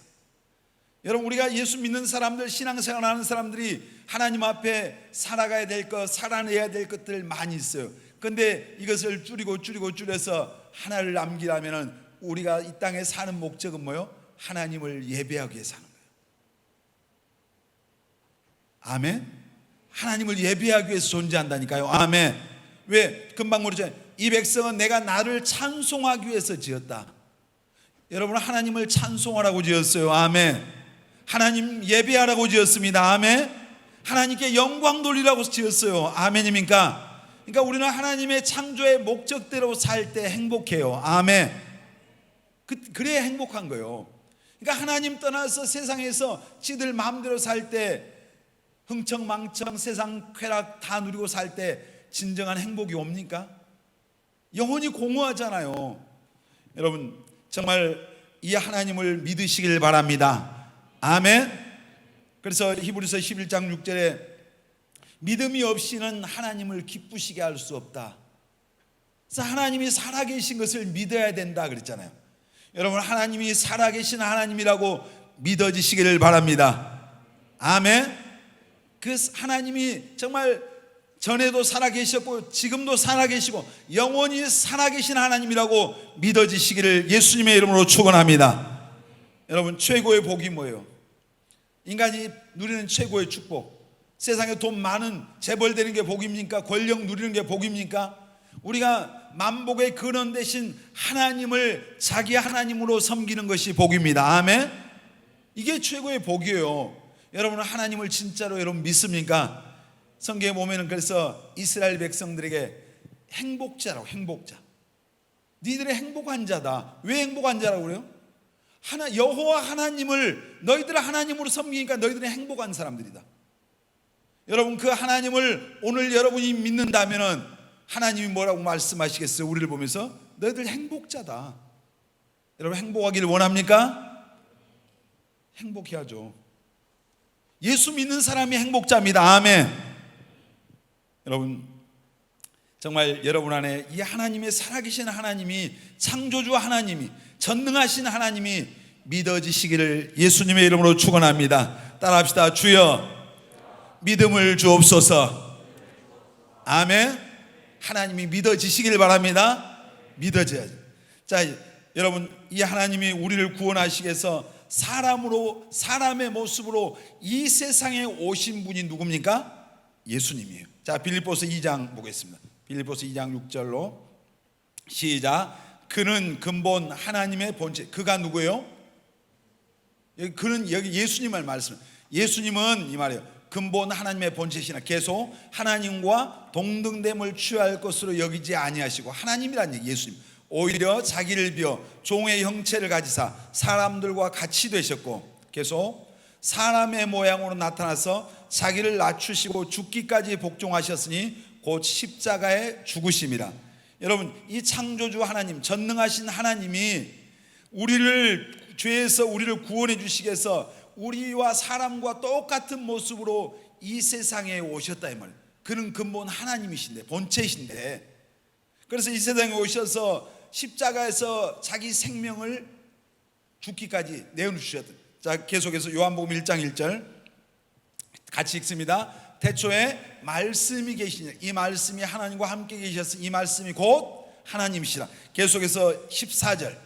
여러분, 우리가 예수 믿는 사람들, 신앙생활 하는 사람들이 하나님 앞에 살아가야 될 것, 살아내야 될 것들 많이 있어요. 근데 이것을 줄여서 하나를 남기려면 우리가 이 땅에 사는 목적은 뭐예요? 하나님을 예배하기 위해서 사는 거예요. 아멘. 하나님을 예배하기 위해서 존재한다니까요. 아멘. 왜? 금방 모르죠. 이 백성은 내가 나를 찬송하기 위해서 지었다. 여러분, 하나님을 찬송하라고 지었어요. 아멘. 하나님 예배하라고 지었습니다. 아멘. 하나님께 영광 돌리라고 지었어요. 아멘입니까? 그러니까 우리는 하나님의 창조의 목적대로 살 때 행복해요. 아멘. 그래야 행복한 거예요. 그러니까 하나님 떠나서 세상에서 지들 마음대로 살 때, 흥청망청 세상 쾌락 다 누리고 살 때 진정한 행복이 옵니까? 영혼이 공허하잖아요. 여러분, 정말 이 하나님을 믿으시길 바랍니다. 아멘. 그래서 히브리서 11장 6절에 믿음이 없이는 하나님을 기쁘시게 할 수 없다. 그래서 하나님이 살아계신 것을 믿어야 된다 그랬잖아요. 여러분, 하나님이 살아계신 하나님이라고 믿어지시기를 바랍니다. 아멘. 그 하나님이 정말 전에도 살아계셨고 지금도 살아계시고 영원히 살아계신 하나님이라고 믿어지시기를 예수님의 이름으로 축원합니다. 여러분, 최고의 복이 뭐예요? 인간이 누리는 최고의 축복, 세상에 돈 많은 재벌 되는 게 복입니까? 권력 누리는 게 복입니까? 우리가 만복의 근원 대신 하나님을 자기 하나님으로 섬기는 것이 복입니다. 아멘. 이게 최고의 복이에요. 여러분은 하나님을 진짜로 여러분 믿습니까? 성경에 보면은 그래서 이스라엘 백성들에게 행복자라고, 행복자. 니들의 행복한 자다. 왜 행복한 자라고 그래요? 여호와 하나님을 너희들 하나님으로 섬기니까 너희들은 행복한 사람들이다. 여러분, 그 하나님을 오늘 여러분이 믿는다면은 하나님이 뭐라고 말씀하시겠어요? 우리를 보면서 너희들 행복자다. 여러분, 행복하기를 원합니까? 행복해야죠. 예수 믿는 사람이 행복자입니다. 아멘. 여러분, 정말 여러분 안에 이 하나님의 살아계신 하나님이, 창조주 하나님이, 전능하신 하나님이 믿어지시기를 예수님의 이름으로 축원합니다. 따라합시다. 주여 믿음을 주옵소서. 아멘. 하나님이 믿어지시길 바랍니다. 믿어져야죠. 자, 여러분, 이 하나님이 우리를 구원하시기 위해서 사람의 모습으로 이 세상에 오신 분이 누굽니까? 예수님이에요. 자, 빌립보서 2장 보겠습니다. 빌립보서 2장 6절로 시작. 그는 근본 하나님의 본체. 그가 누구예요? 그는 여기 예수님을 말씀. 예수님은 이 말이에요. 근본 하나님의 본체시나 계속 하나님과 동등됨을 취할 것으로 여기지 아니하시고, 하나님이란 얘기, 예수님 오히려 자기를 비어 종의 형체를 가지사 사람들과 같이 되셨고, 계속 사람의 모양으로 나타나서 자기를 낮추시고 죽기까지 복종하셨으니 곧 십자가에 죽으심이라. 여러분, 이 창조주 하나님, 전능하신 하나님이 우리를 죄에서 우리를 구원해 주시기 위해서 우리와 사람과 똑같은 모습으로 이 세상에 오셨다 이 말이에요. 그는 근본 하나님이신데, 본체이신데, 그래서 이 세상에 오셔서 십자가에서 자기 생명을 죽기까지 내어주셨다. 자, 계속해서 요한복음 1장 1절 같이 읽습니다. 태초에 말씀이 계시니 이 말씀이 하나님과 함께 계셨으니 이 말씀이 곧 하나님이시라. 계속해서 14절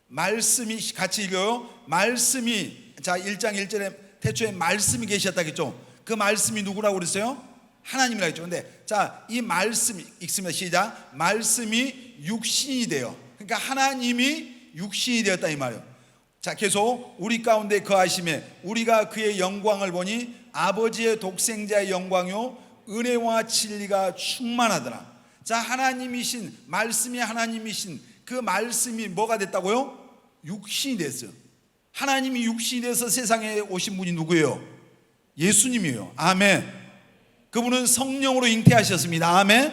말씀이, 같이 읽어요. 말씀이, 자 1장 1절에 태초에 말씀이 계셨다겠죠. 그 말씀이 누구라고 그랬어요? 하나님이라고 했죠. 근데 자, 이 말씀 읽습니다. 시작. 말씀이 육신이 돼요. 그러니까 하나님이 육신이 되었다 이 말이에요. 자, 계속 우리 가운데 거하심에 우리가 그의 영광을 보니 아버지의 독생자의 영광요 은혜와 진리가 충만하더라. 자, 하나님이신, 말씀이 하나님이신 그 말씀이 뭐가 됐다고요? 육신이 됐어요. 하나님이 육신이 돼서 세상에 오신 분이 누구예요? 예수님이에요. 아멘. 그분은 성령으로 잉태하셨습니다. 아멘.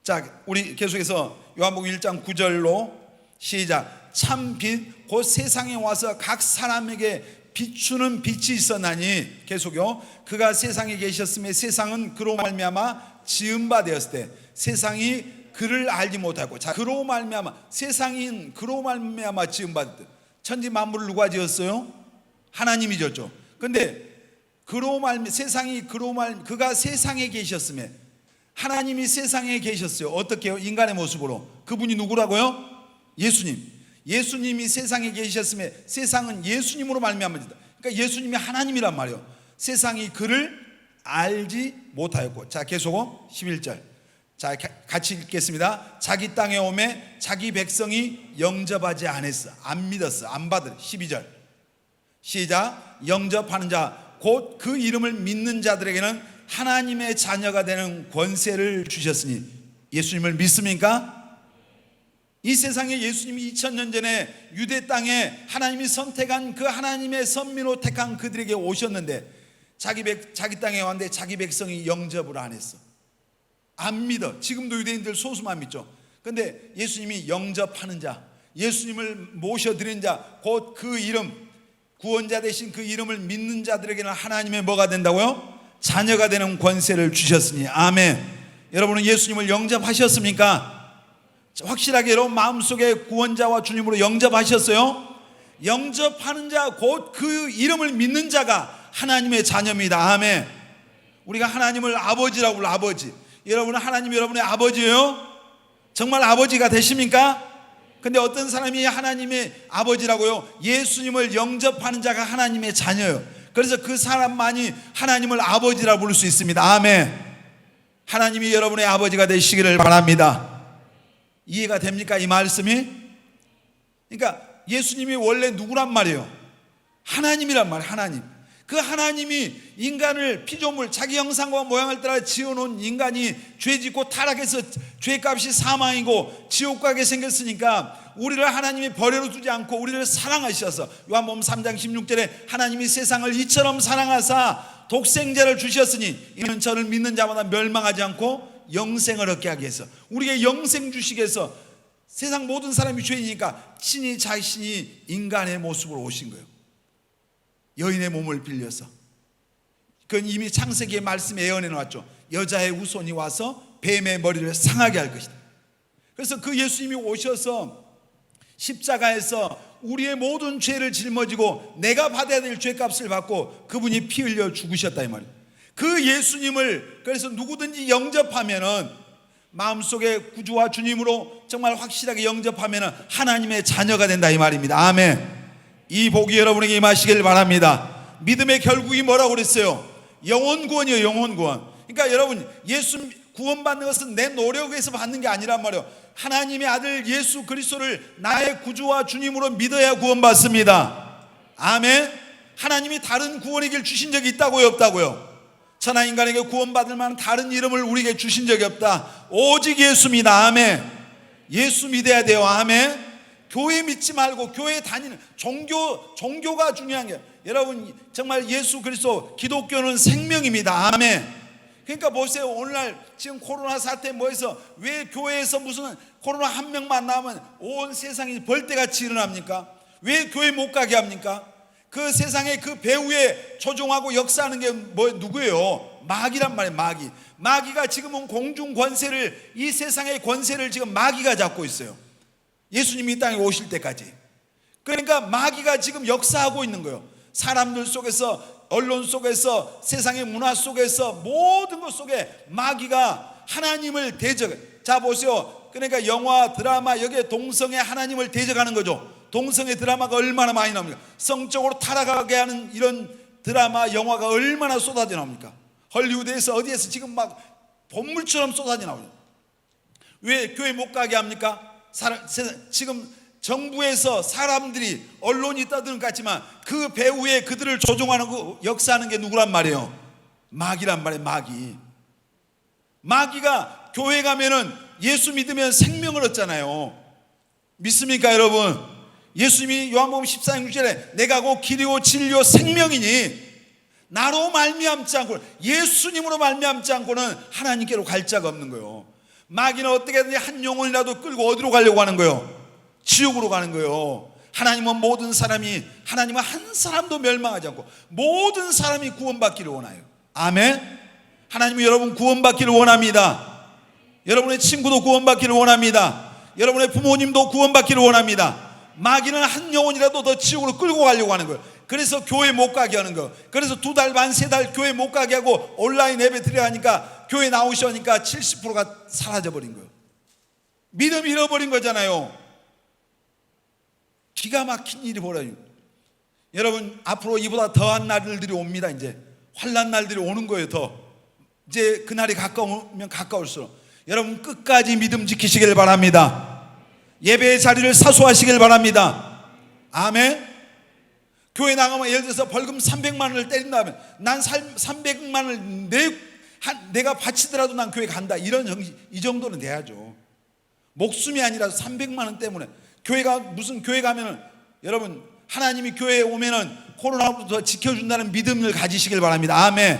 자, 우리 계속해서 요한복음 1장 9절로 시작. 참 빛 곧 세상에 와서 각 사람에게 비추는 빛이 있었나니, 계속요. 그가 세상에 계셨음에 세상은 그로 말미암아 지은 바 되었을 때 세상이 그를 알지 못하고. 자, 그로 말미암아, 세상인 그로 말미암아 지은 바 되었을 때 천지 만물을 누가 지었어요? 하나님이 지었죠. 근데 그로 말, 세상이 그로 말, 그가 세상에 계셨음에, 하나님이 세상에 계셨어요. 어떻게요? 인간의 모습으로. 그분이 누구라고요? 예수님. 예수님이 세상에 계셨음에 세상은 예수님으로 말미암았다. 그러니까 예수님이 하나님이란 말이에요. 세상이 그를 알지 못하였고. 자, 계속 11절. 자, 같이 읽겠습니다. 자기 땅에 오매 자기 백성이 영접하지 않았어. 안 믿었어. 안 받을. 12절. 시작. 영접하는 자 곧 그 이름을 믿는 자들에게는 하나님의 자녀가 되는 권세를 주셨으니. 예수님을 믿습니까? 이 세상에 예수님이 2000년 전에 유대 땅에 하나님이 선택한 그 하나님의 선민으로 택한 그들에게 오셨는데 자기 땅에 왔는데 자기 백성이 영접을 안 했어. 안 믿어. 지금도 유대인들 소수만 믿죠. 근데 예수님이 영접하는 자, 예수님을 모셔드린 자, 곧 그 이름, 구원자 되신 그 이름을 믿는 자들에게는 하나님의 뭐가 된다고요? 자녀가 되는 권세를 주셨으니. 아멘. 여러분은 예수님을 영접하셨습니까? 확실하게 여러분 마음속에 구원자와 주님으로 영접하셨어요? 영접하는 자, 곧 그 이름을 믿는 자가 하나님의 자녀입니다. 아멘. 우리가 하나님을 아버지라고 불러. 아버지. 여러분은 하나님이 여러분의 아버지예요? 정말 아버지가 되십니까? 근데 어떤 사람이 하나님의 아버지라고요? 예수님을 영접하는 자가 하나님의 자녀예요. 그래서 그 사람만이 하나님을 아버지라고 부를 수 있습니다. 아멘. 하나님이 여러분의 아버지가 되시기를 바랍니다. 이해가 됩니까? 이 말씀이? 그러니까 예수님이 원래 누구란 말이에요? 하나님이란 말이에요. 하나님. 그 하나님이 인간을 피조물 자기 형상과 모양을 따라 지어놓은 인간이 죄짓고 타락해서 죄값이 사망이고 지옥 가게 생겼으니까 우리를 하나님이 버려로 두지 않고 우리를 사랑하셔서 요한복음 3장 16절에 하나님이 세상을 이처럼 사랑하사 독생자를 주셨으니 이는 저를 믿는 자마다 멸망하지 않고 영생을 얻게 하기 위해서, 우리에게 영생 주시기 위해서 세상 모든 사람이 죄인이니까 친히 자신이 인간의 모습으로 오신 거예요. 여인의 몸을 빌려서. 그건 이미 창세기의 말씀에 예언해 놓았죠. 여자의 후손이 와서 뱀의 머리를 상하게 할 것이다. 그래서 그 예수님이 오셔서 십자가에서 우리의 모든 죄를 짊어지고 내가 받아야 될 죄값을 받고 그분이 피 흘려 죽으셨다 이 말이에요. 그 예수님을 그래서 누구든지 영접하면은, 마음속에 구주와 주님으로 정말 확실하게 영접하면은 하나님의 자녀가 된다 이 말입니다. 아멘. 이 복이 여러분에게 임하시길 바랍니다. 믿음의 결국이 뭐라고 그랬어요? 영혼 구원이에요. 영혼 구원. 그러니까 여러분, 예수 구원받는 것은 내 노력에서 받는 게 아니란 말이에요. 하나님의 아들 예수 그리스도를 나의 구주와 주님으로 믿어야 구원받습니다. 아멘. 하나님이 다른 구원의 길 주신 적이 있다고요? 없다고요? 천하 인간에게 구원받을 만한 다른 이름을 우리에게 주신 적이 없다. 오직 예수입니다. 아멘. 예수 믿어야 돼요. 아멘. 교회 믿지 말고 교회 다니는 종교가 중요한 게, 여러분 정말 예수 그리스도, 기독교는 생명입니다. 아멘. 그러니까 보세요. 오늘날 지금 코로나 사태 뭐해서 왜 교회에서 무슨 코로나 한 명만 나오면 온 세상이 벌떼같이 일어납니까? 왜 교회 못 가게 합니까? 그 세상에 그 배후에 조종하고 역사하는 게 누구예요? 마귀란 말이에요. 마귀가 지금은 공중 권세를, 이 세상의 권세를 지금 마귀가 잡고 있어요. 예수님이 이 땅에 오실 때까지. 그러니까 마귀가 지금 역사하고 있는 거예요. 사람들 속에서, 언론 속에서, 세상의 문화 속에서, 모든 것 속에 마귀가 하나님을 대적. 자 보세요. 그러니까 영화, 드라마, 여기에 동성애 하나님을 대적하는 거죠. 동성애 드라마가 얼마나 많이 나옵니까? 성적으로 타락하게 하는 이런 드라마, 영화가 얼마나 쏟아져 나옵니까? 헐리우드에서 어디에서 지금 막 본물처럼 쏟아져 나오죠. 왜 교회 못 가게 합니까? 지금 정부에서 사람들이, 언론이 떠드는 것 같지만 그 배후에 그들을 조종하는 거, 역사하는 게 누구란 말이에요? 마귀란 말이에요. 마귀가 교회 가면은 예수 믿으면 생명을 얻잖아요. 믿습니까 여러분? 예수님이 요한복음 14장 6절에 내가 곧 길이요 진리요 생명이니 나로 말미암지 않고, 예수님으로 말미암지 않고는 하나님께로 갈 자가 없는 거예요. 마귀는 어떻게든지 한 영혼이라도 끌고 어디로 가려고 하는 거예요? 지옥으로 가는 거예요. 하나님은 모든 사람이, 하나님은 한 사람도 멸망하지 않고 모든 사람이 구원받기를 원해요. 아멘. 하나님은 여러분 구원받기를 원합니다. 여러분의 친구도 구원받기를 원합니다. 여러분의 부모님도 구원받기를 원합니다. 마귀는 한 영혼이라도 더 지옥으로 끌고 가려고 하는 거예요. 그래서 교회 못 가게 하는 거예요. 그래서 2달 반, 3달 교회 못 가게 하고 온라인 예배 드려가니까 교회 나오시니까 70%가 사라져버린 거예요. 믿음 잃어버린 거잖아요. 기가 막힌 일이 벌어요. 여러분 앞으로 이보다 더한 날들이 옵니다. 이제 환난 날들이 오는 거예요. 더 이제 그날이 가까우면 가까울수록 여러분 끝까지 믿음 지키시길 바랍니다. 예배의 자리를 사수하시길 바랍니다. 아멘. 교회 나가면 예를 들어서 벌금 300만 원을 때린다면 난 300만 원을 내가 바치더라도 난 교회 간다, 이런 정신, 이 정도는 돼야죠. 목숨이 아니라 300만 원 때문에 무슨 교회 가면은 여러분 하나님이 교회에 오면은 코로나부터 지켜준다는 믿음을 가지시길 바랍니다. 아멘.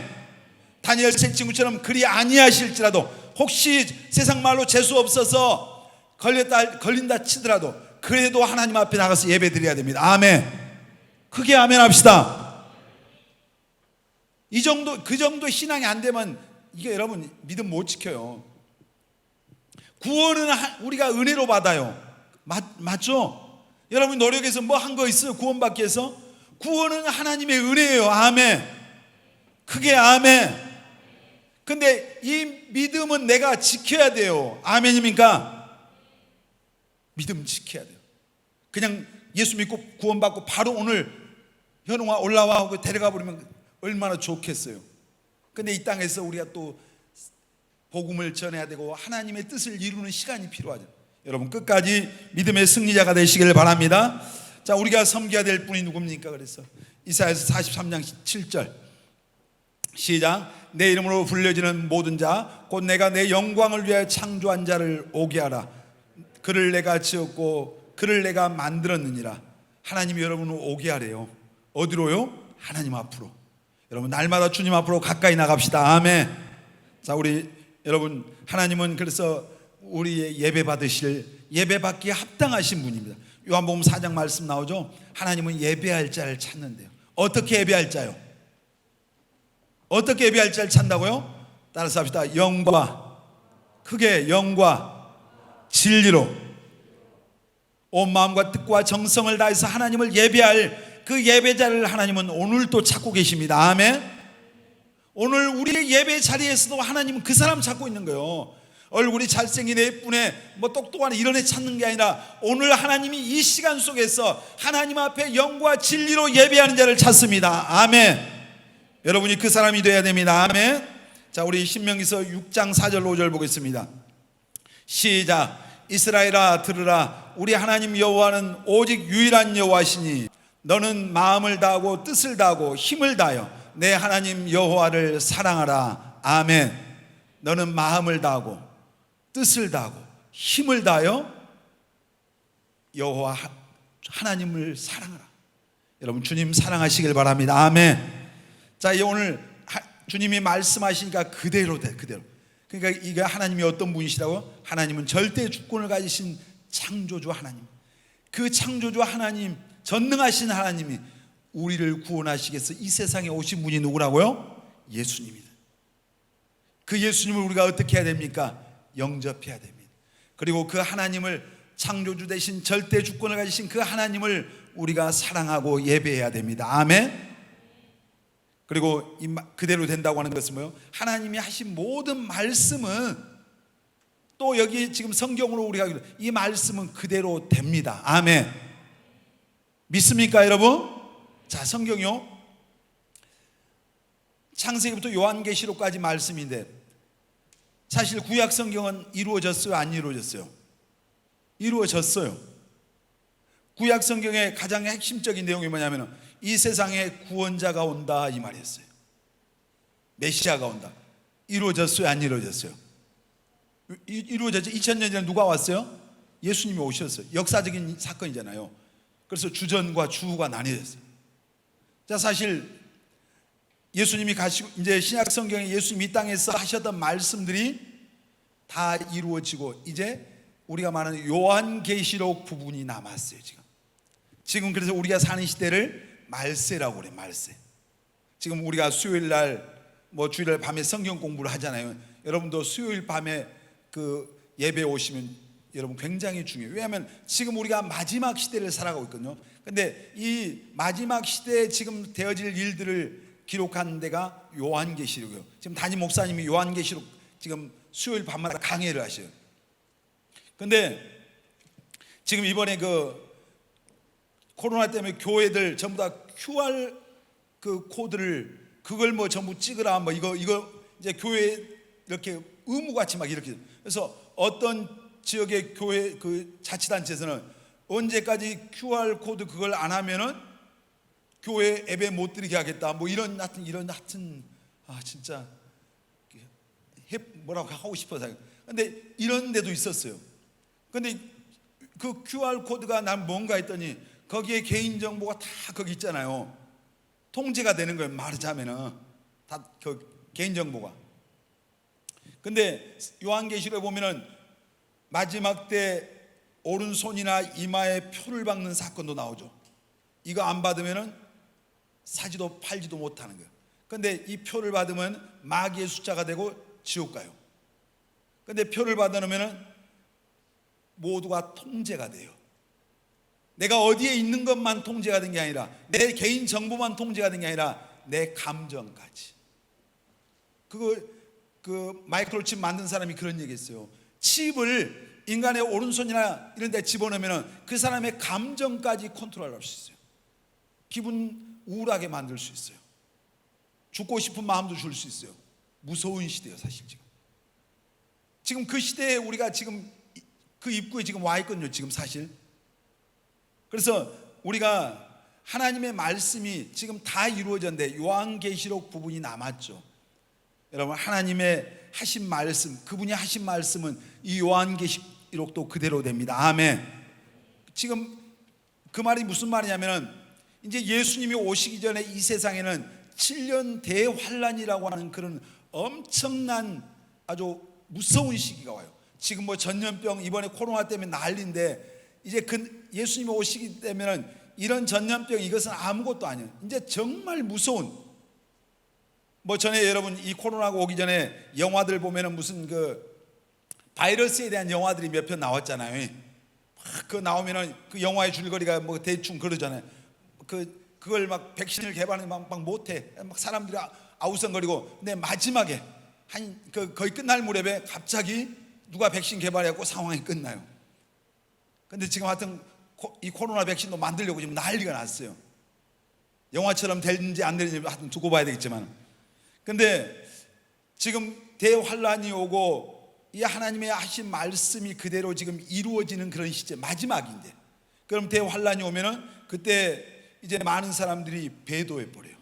다니엘 책 친구처럼 그리 아니하실지라도 혹시 세상 말로 재수 없어서 걸린다 치더라도 그래도 하나님 앞에 나가서 예배 드려야 됩니다. 아멘. 크게 아멘 합시다. 그 정도 신앙이 안 되면 이게 여러분 믿음 못 지켜요. 구원은 우리가 은혜로 받아요. 맞죠? 여러분 노력해서 뭐 한 거 있어요? 구원받기 위해서? 구원은 하나님의 은혜예요. 아멘. 크게 아멘. 근데 이 믿음은 내가 지켜야 돼요. 아멘입니까? 믿음 지켜야 돼요. 그냥 예수 믿고 구원받고 바로 오늘 현웅아 올라와 하고 데려가 버리면 얼마나 좋겠어요. 근데 이 땅에서 우리가 또 복음을 전해야 되고 하나님의 뜻을 이루는 시간이 필요하죠. 여러분 끝까지 믿음의 승리자가 되시길 바랍니다. 자, 우리가 섬겨야 될 분이 누굽니까? 그래서 이사야서 43장 7절 시작. 내 이름으로 불려지는 모든 자 곧 내가 내 영광을 위하여 창조한 자를 오게 하라. 그를 내가 지었고 그를 내가 만들었느니라. 하나님이 여러분을 오게 하래요. 어디로요? 하나님 앞으로. 여러분 날마다 주님 앞으로 가까이 나갑시다. 아멘. 자, 우리 여러분 하나님은 그래서 우리의 예배 받기에 합당하신 분입니다. 요한복음 4장 말씀 나오죠. 하나님은 예배할 자를 찾는데요. 어떻게 예배할 자요? 어떻게 예배할 자를 찾는다고요? 따라서 합시다. 영과, 크게 영과 진리로 온 마음과 뜻과 정성을 다해서 하나님을 예배할 그 예배자를 하나님은 오늘도 찾고 계십니다. 아멘. 오늘 우리의 예배 자리에서도 하나님은 그 사람 찾고 있는 거예요. 얼굴이 잘생긴 애, 예쁘네, 뭐 똑똑한 애, 이런 애 찾는 게 아니라 오늘 하나님이 이 시간 속에서 하나님 앞에 영과 진리로 예배하는 자를 찾습니다. 아멘. 여러분이 그 사람이 되어야 됩니다. 아멘. 자, 우리 신명기서 6장 4절 5절 보겠습니다. 시작. 이스라엘아 들으라. 우리 하나님 여호와는 오직 유일한 여호와시니 너는 마음을 다하고 뜻을 다하고 힘을 다하여 내 하나님 여호와를 사랑하라. 아멘. 너는 마음을 다하고 뜻을 다하고 힘을 다하여 여호와 하나님을 사랑하라. 여러분 주님 사랑하시길 바랍니다. 아멘. 자, 오늘 주님이 말씀하시니까 그대로 돼. 그대로. 그러니까 이게 하나님이 어떤 분이시라고? 하나님은 절대 주권을 가지신 창조주 하나님. 그 창조주 하나님, 전능하신 하나님이 우리를 구원하시기 위해서 이 세상에 오신 분이 누구라고요? 예수님이다. 그 예수님을 우리가 어떻게 해야 됩니까? 영접해야 됩니다. 그리고 그 하나님을, 창조주 대신 절대 주권을 가지신 그 하나님을 우리가 사랑하고 예배해야 됩니다. 아멘. 그리고 그대로 된다고 하는 것은 뭐예요? 하나님이 하신 모든 말씀은 또 여기 지금 성경으로 우리가 이 말씀은 그대로 됩니다. 아멘. 믿습니까 여러분? 자, 성경이요, 창세기부터 요한계시록까지 말씀인데 사실 구약 성경은 이루어졌어요, 안 이루어졌어요? 이루어졌어요. 구약 성경의 가장 핵심적인 내용이 뭐냐면 이 세상에 구원자가 온다 이 말이었어요. 메시아가 온다. 이루어졌어요, 안 이루어졌어요? 이루어졌죠. 2000년 전에 누가 왔어요? 예수님이 오셨어요. 역사적인 사건이잖아요. 그래서 주전과 주후가 나뉘어졌어요. 자, 사실 예수님이 가시고 이제 신약 성경에 예수님이 이 땅에서 하셨던 말씀들이 다 이루어지고 이제 우리가 말하는 요한계시록 부분이 남았어요. 지금 그래서 우리가 사는 시대를 말세라고 그래요. 말세. 지금 우리가 수요일 날 주일날 밤에 성경 공부를 하잖아요. 여러분도 수요일 밤에 그 예배 오시면 여러분 굉장히 중요해요. 왜냐하면 지금 우리가 마지막 시대를 살아가고 있거든요. 근데 이 마지막 시대에 지금 되어질 일들을 기록한 데가 요한계시록이에요. 지금 담임 목사님이 요한계시록 지금 수요일 밤마다 강해를 하셔요. 근데 지금 이번에 그 코로나 때문에 교회들 전부 다 QR 그 코드를 그걸 전부 찍으라 이거 이제 교회 이렇게 의무같이 막 이렇게. 그래서 어떤 지역의 교회 그 자치단체에서는 언제까지 QR 코드 그걸 안 하면은 교회 예배 못 드리게 하겠다. 이런 하여튼 진짜 뭐라고 하고 싶어서. 근데 이런 데도 있었어요. 근데 그 QR 코드가 난 뭔가 했더니 거기에 개인 정보가 다 거기 있잖아요. 통제가 되는 거예요. 말하자면은 다 그 개인 정보가. 근데 요한계시록에 보면은 마지막 때 오른손이나 이마에 표를 박는 사건도 나오죠. 이거 안 받으면은 사지도 팔지도 못하는 거예요. 근데 이 표를 받으면 마귀의 숫자가 되고 지옥 가요. 근데 표를 받아놓으면은 모두가 통제가 돼요. 내가 어디에 있는 것만 통제가 된 게 아니라 내 개인 정보만 통제가 된 게 아니라 내 감정까지. 그 마이크로칩 만든 사람이 그런 얘기했어요. 칩을 인간의 오른손이나 이런 데 집어넣으면 그 사람의 감정까지 컨트롤할 수 있어요. 기분 우울하게 만들 수 있어요. 죽고 싶은 마음도 줄 수 있어요. 무서운 시대예요, 사실 지금 그 시대에 우리가 지금 그 입구에 지금 와 있거든요, 지금 사실. 그래서 우리가 하나님의 말씀이 지금 다 이루어졌는데 요한계시록 부분이 남았죠. 여러분, 하나님의 하신 말씀, 그분이 하신 말씀은 이 요한계시록도 그대로 됩니다. 아멘. 지금 그 말이 무슨 말이냐면 이제 예수님이 오시기 전에 이 세상에는 7년 대환란이라고 하는 그런 엄청난 아주 무서운 시기가 와요. 지금 전염병 이번에 코로나 때문에 난리인데 이제 예수님이 오시기 때문에 이런 전염병 이것은 아무것도 아니에요. 이제 정말 무서운 전에 여러분 이 코로나가 오기 전에 영화들 보면은 무슨 그 바이러스에 대한 영화들이 몇 편 나왔잖아요. 그 나오면은 그 영화의 줄거리가 대충 그러잖아요. 그걸 막 백신을 개발하는 막 못해. 막 사람들이 아우성거리고. 근데 마지막에 거의 끝날 무렵에 갑자기 누가 백신 개발해갖고 상황이 끝나요. 근데 지금 하여튼 이 코로나 백신도 만들려고 지금 난리가 났어요. 영화처럼 되는지 안 되는지 하여튼 두고 봐야 되겠지만. 근데 지금 대환란이 오고 이 하나님의 하신 말씀이 그대로 지금 이루어지는 그런 시제, 마지막인데, 그럼 대환란이 오면은 그때 이제 많은 사람들이 배도해 버려요.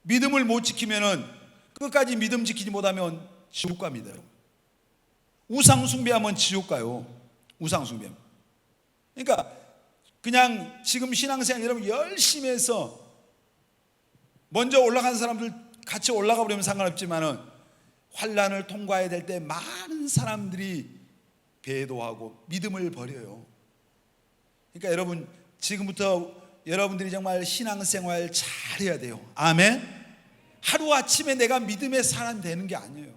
믿음을 못 지키면은, 끝까지 믿음 지키지 못하면 지옥 갑니다. 우상 숭배하면 지옥 가요. 우상 숭배하면. 그러니까 그냥 지금 신앙생활 여러분 열심히 해서 먼저 올라간 사람들 같이 올라가 버리면 상관없지만은 환란을 통과해야 될 때 많은 사람들이 배도하고 믿음을 버려요. 그러니까 여러분 지금부터 여러분들이 정말 신앙생활 잘해야 돼요. 아멘. 하루아침에 내가 믿음의 사람 되는 게 아니에요.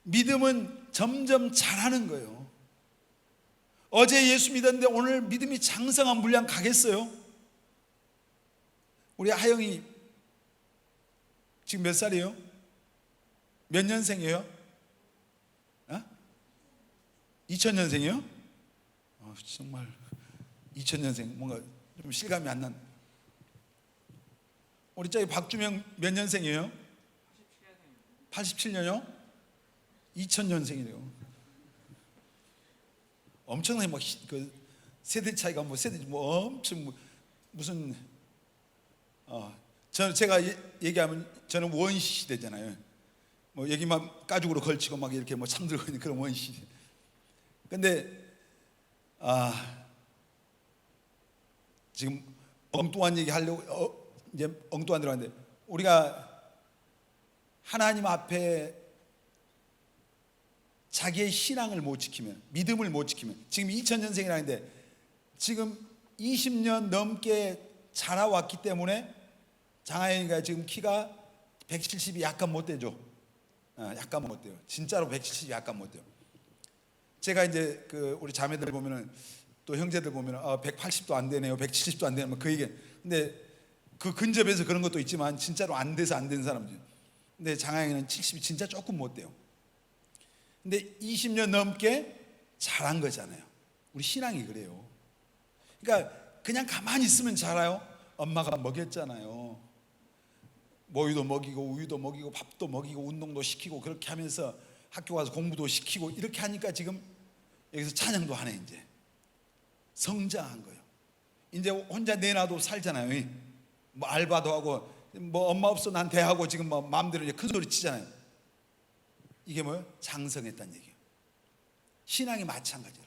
믿음은 점점 잘하는 거예요. 어제 예수 믿었는데 오늘 믿음이 장성한 분량 가겠어요? 우리 하영이 지금 몇 살이에요? 몇 년생이에요? 2000년생이요? 정말 2000년생 뭔가 좀 실감이 안 난. 우리 저기 박주명 몇 년생이에요? 87년이요? 2000년생이래요. 엄청나게 막 그 세대 차이가 뭐 세대 뭐 엄청 무슨 제가 얘기하면 저는 원시 시대잖아요. 뭐 여기만 가죽으로 걸치고 막 이렇게 뭐 창 들고 있는 그런 원시 시대. 근데 지금 엉뚱한 얘기 하려고 이제 엉뚱한 데로 하는데, 우리가 하나님 앞에 자기의 신앙을 못 지키면, 믿음을 못 지키면, 지금 2000년생이라는데 지금 20년 넘게 자라왔기 때문에 장하영이가 지금 키가 170이 약간 못 되죠. 약간 못 돼요. 진짜로 170이 약간 못 돼요. 제가 이제 그 우리 자매들 보면은, 또 형제들 보면은 180도 안 되네요, 170도 안 되네요, 그 얘기. 근데 그 근접해서 그런 것도 있지만 진짜로 안 돼서 안 된 사람들. 근데 장하영이는 70이 진짜 조금 못 돼요. 근데 20년 넘게 자란 거잖아요. 우리 신앙이 그래요. 그러니까 그냥 가만히 있으면 자라요. 엄마가 먹였잖아요. 모유도 먹이고 우유도 먹이고 밥도 먹이고 운동도 시키고 그렇게 하면서 학교 가서 공부도 시키고 이렇게 하니까 지금 여기서 찬양도 하네. 이제 성장한 거예요. 이제 혼자 내놔도 살잖아요. 뭐 알바도 하고 뭐 엄마 없어 난 대하고 지금 뭐 마음대로 이제 큰 소리 치잖아요. 이게 뭐예요? 장성했다는 얘기예요. 신앙이 마찬가지로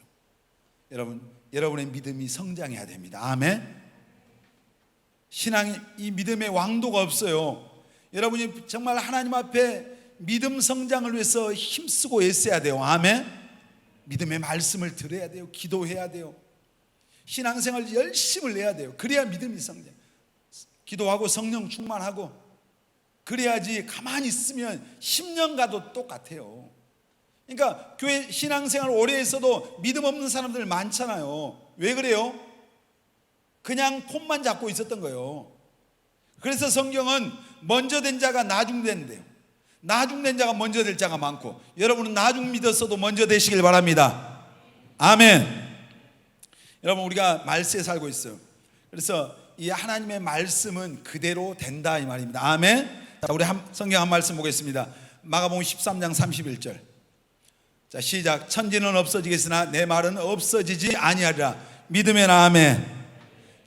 여러분의 믿음이 성장해야 됩니다. 아멘. 신앙이, 이 믿음의 왕도가 없어요. 여러분이 정말 하나님 앞에 믿음 성장을 위해서 힘쓰고 애써야 돼요. 아멘. 믿음의 말씀을 들어야 돼요. 기도해야 돼요. 신앙생활 열심을 내야 돼요. 그래야 믿음이 성장. 기도하고 성령 충만하고 그래야지. 가만히 있으면 10년 가도 똑같아요. 그러니까 교회 신앙생활 오래 했어도 믿음 없는 사람들 많잖아요. 왜 그래요? 그냥 폼만 잡고 있었던 거예요. 그래서 성경은 먼저 된 자가 나중 된대요. 나중 된 자가 먼저 될 자가 많고, 여러분은 나중 믿었어도 먼저 되시길 바랍니다. 아멘. 여러분, 우리가 말세에 살고 있어요. 그래서 이 하나님의 말씀은 그대로 된다 이 말입니다. 아멘. 자, 우리 성경 한 말씀 보겠습니다. 마가복음 13장 31절. 자, 시작. 천지는 없어지겠으나 내 말은 없어지지 아니하리라. 믿으면 아멘.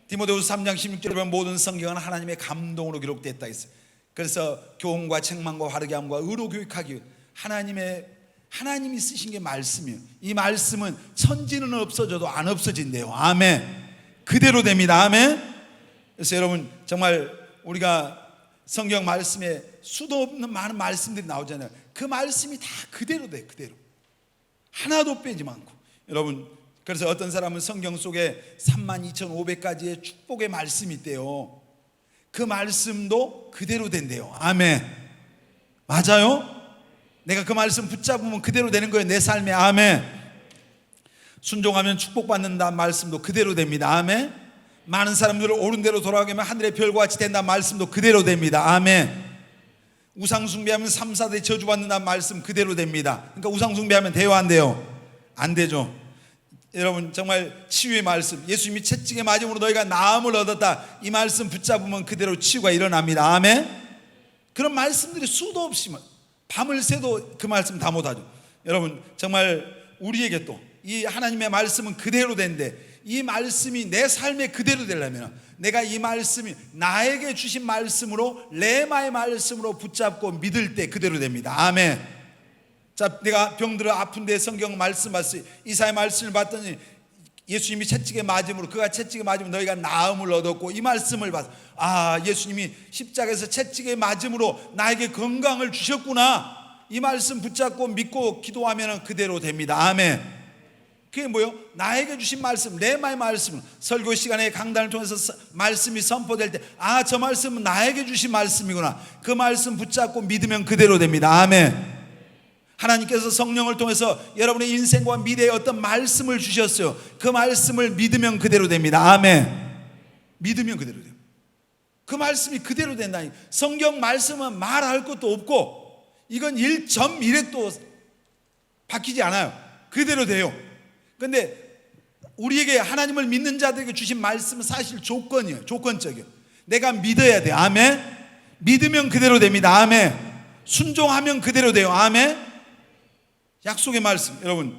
디모데후서 3장 16절에 보면 모든 성경은 하나님의 감동으로 기록됐다 했어요. 그래서 교훈과 책망과 바르게 함과 의로 교육하기, 하나님이 쓰신 게 말씀이에요. 이 말씀은 천지는 없어져도 안 없어진대요. 아멘. 그대로 됩니다. 아멘. 그래서 여러분, 정말 우리가 성경 말씀에 수도 없는 많은 말씀들이 나오잖아요. 그 말씀이 다 그대로 돼. 그대로 하나도 빼지 않고. 여러분, 그래서 어떤 사람은 성경 속에 32,500가지의 축복의 말씀이 있대요. 그 말씀도 그대로 된대요. 아멘. 맞아요? 내가 그 말씀 붙잡으면 그대로 되는 거예요. 내 삶에. 아멘. 순종하면 축복받는다는 말씀도 그대로 됩니다. 아멘. 많은 사람들을 옳은 대로 돌아가게 하면 하늘의 별과 같이 된다는 말씀도 그대로 됩니다. 아멘. 우상 숭배하면 3, 4대 저주받는다는 말씀 그대로 됩니다. 그러니까 우상 숭배하면 돼요, 안 돼요? 안 되죠. 여러분, 정말 치유의 말씀, 예수님이 채찍에 맞음으로 너희가 나음을 얻었다, 이 말씀 붙잡으면 그대로 치유가 일어납니다. 아멘. 그런 말씀들이 수도 없이 밤을 새도 그 말씀 다 못하죠. 여러분, 정말 우리에게 또 이 하나님의 말씀은 그대로 된데, 이 말씀이 내 삶에 그대로 되려면 내가 이 말씀이 나에게 주신 말씀으로, 레마의 말씀으로 붙잡고 믿을 때 그대로 됩니다. 아멘. 자, 내가 병들어 아픈데 성경 말씀 봤어요. 이사야 말씀을 봤더니 예수님이 채찍에 맞음으로, 그가 채찍에 맞으면 너희가 나음을 얻었고, 이 말씀을 봐서 예수님이 십자가에서 채찍에 맞음으로 나에게 건강을 주셨구나, 이 말씀 붙잡고 믿고 기도하면 그대로 됩니다. 아멘. 그게 뭐요? 나에게 주신 말씀, 레마의 말씀. 설교 시간에 강단을 통해서 말씀이 선포될 때 저 말씀은 나에게 주신 말씀이구나, 그 말씀 붙잡고 믿으면 그대로 됩니다. 아멘. 하나님께서 성령을 통해서 여러분의 인생과 미래에 어떤 말씀을 주셨어요. 그 말씀을 믿으면 그대로 됩니다. 아멘. 믿으면 그대로 돼요. 그 말씀이 그대로 된다니. 성경 말씀은 말할 것도 없고, 이건 1.1획도 바뀌지 않아요. 그대로 돼요. 근데 우리에게 하나님을 믿는 자들에게 주신 말씀은 사실 조건이에요. 조건적이에요. 내가 믿어야 돼요. 아멘. 믿으면 그대로 됩니다. 아멘. 순종하면 그대로 돼요. 아멘. 약속의 말씀. 여러분,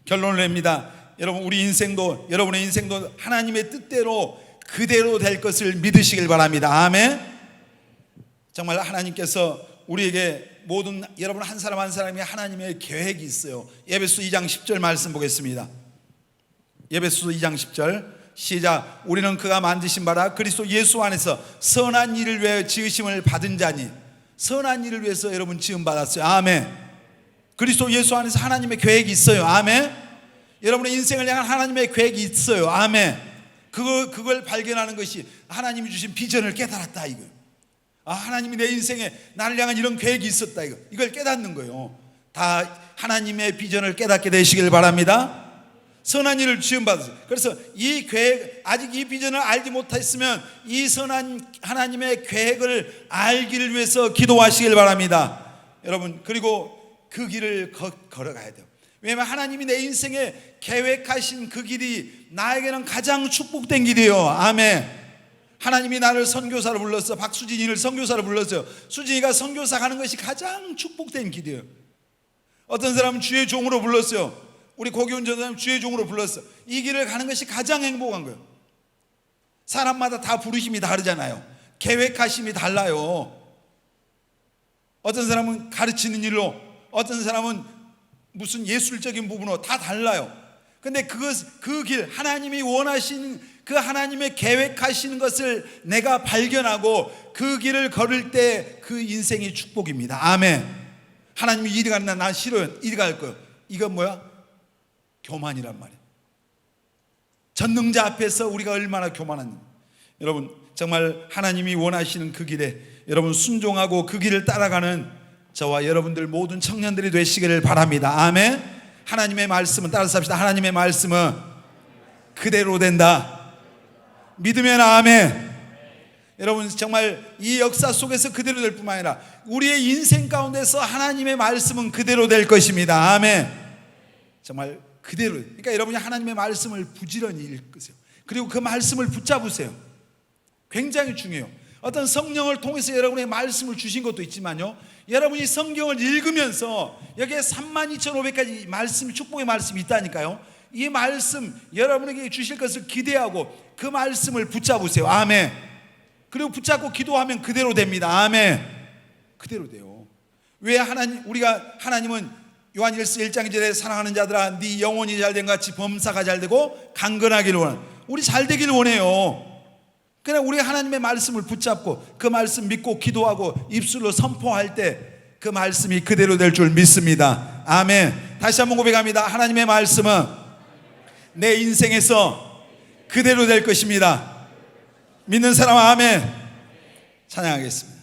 결론을 냅니다. 여러분, 우리 인생도, 여러분의 인생도 하나님의 뜻대로 그대로 될 것을 믿으시길 바랍니다. 아멘. 정말 하나님께서 우리에게 모든, 여러분 한 사람 한 사람이 하나님의 계획이 있어요. 에베소 2장 10절 말씀 보겠습니다. 에베소 2장 10절 시작. 우리는 그가 만드신 바라 그리스도 예수 안에서 선한 일을 위해 지으심을 받은 자니. 선한 일을 위해서 여러분 지음 받았어요. 아멘. 그리스도 예수 안에서 하나님의 계획이 있어요. 아멘. 여러분의 인생을 향한 하나님의 계획이 있어요. 아멘. 그걸 발견하는 것이 하나님이 주신 비전을 깨달았다 이거예요. 하나님이 내 인생에 나를 향한 이런 계획이 있었다 이걸 깨닫는 거예요. 다 하나님의 비전을 깨닫게 되시길 바랍니다. 선한 일을 지음받으세요. 그래서 이 계획, 아직 이 비전을 알지 못했으면 이 선한 하나님의 계획을 알기를 위해서 기도하시길 바랍니다. 여러분, 그리고 그 길을 걸어가야 돼요. 왜냐하면 하나님이 내 인생에 계획하신 그 길이 나에게는 가장 축복된 길이에요. 아멘. 하나님이 나를 선교사로 불렀어. 박수진이를 선교사로 불렀어요. 수진이가 선교사 가는 것이 가장 축복된 길이에요. 어떤 사람은 주의 종으로 불렀어요. 우리 고기 운전사님 주의 종으로 불렀어. 이 길을 가는 것이 가장 행복한 거예요. 사람마다 다 부르심이 다르잖아요. 계획하심이 달라요. 어떤 사람은 가르치는 일로, 어떤 사람은 무슨 예술적인 부분으로 다 달라요. 근데 그 길, 하나님이 원하시는 그 하나님의 계획하시는 것을 내가 발견하고 그 길을 걸을 때 그 인생이 축복입니다. 아멘. 하나님이 이리 가는 난 싫어요. 이리 갈 거예요. 이건 뭐야? 교만이란 말이에요. 전능자 앞에서 우리가 얼마나 교만한지. 여러분, 정말 하나님이 원하시는 그 길에 여러분 순종하고 그 길을 따라가는 저와 여러분들 모든 청년들이 되시기를 바랍니다. 아멘. 하나님의 말씀은, 따라서 합시다. 하나님의 말씀은 그대로 된다. 믿으면 아멘. 여러분, 정말 이 역사 속에서 그대로 될 뿐만 아니라 우리의 인생 가운데서 하나님의 말씀은 그대로 될 것입니다. 아멘. 정말 그대로. 그러니까 여러분이 하나님의 말씀을 부지런히 읽으세요. 그리고 그 말씀을 붙잡으세요. 굉장히 중요해요. 어떤 성령을 통해서 여러분의 말씀을 주신 것도 있지만요, 여러분이 성경을 읽으면서 여기에 32,500가지 말씀이, 축복의 말씀이 있다니까요. 이 말씀 여러분에게 주실 것을 기대하고 그 말씀을 붙잡으세요. 아멘. 그리고 붙잡고 기도하면 그대로 됩니다. 아멘. 그대로 돼요. 왜 우리가 하나님은 요한일서 1장 1절에 사랑하는 자들아 네 영혼이 잘된 같이 범사가 잘되고 강건하기를 원하는, 우리 잘되기를 원해요. 그냥 우리 하나님의 말씀을 붙잡고 그 말씀 믿고 기도하고 입술로 선포할 때 그 말씀이 그대로 될 줄 믿습니다. 아멘. 다시 한번 고백합니다. 하나님의 말씀은 내 인생에서 그대로 될 것입니다. 믿는 사람 아멘. 찬양하겠습니다.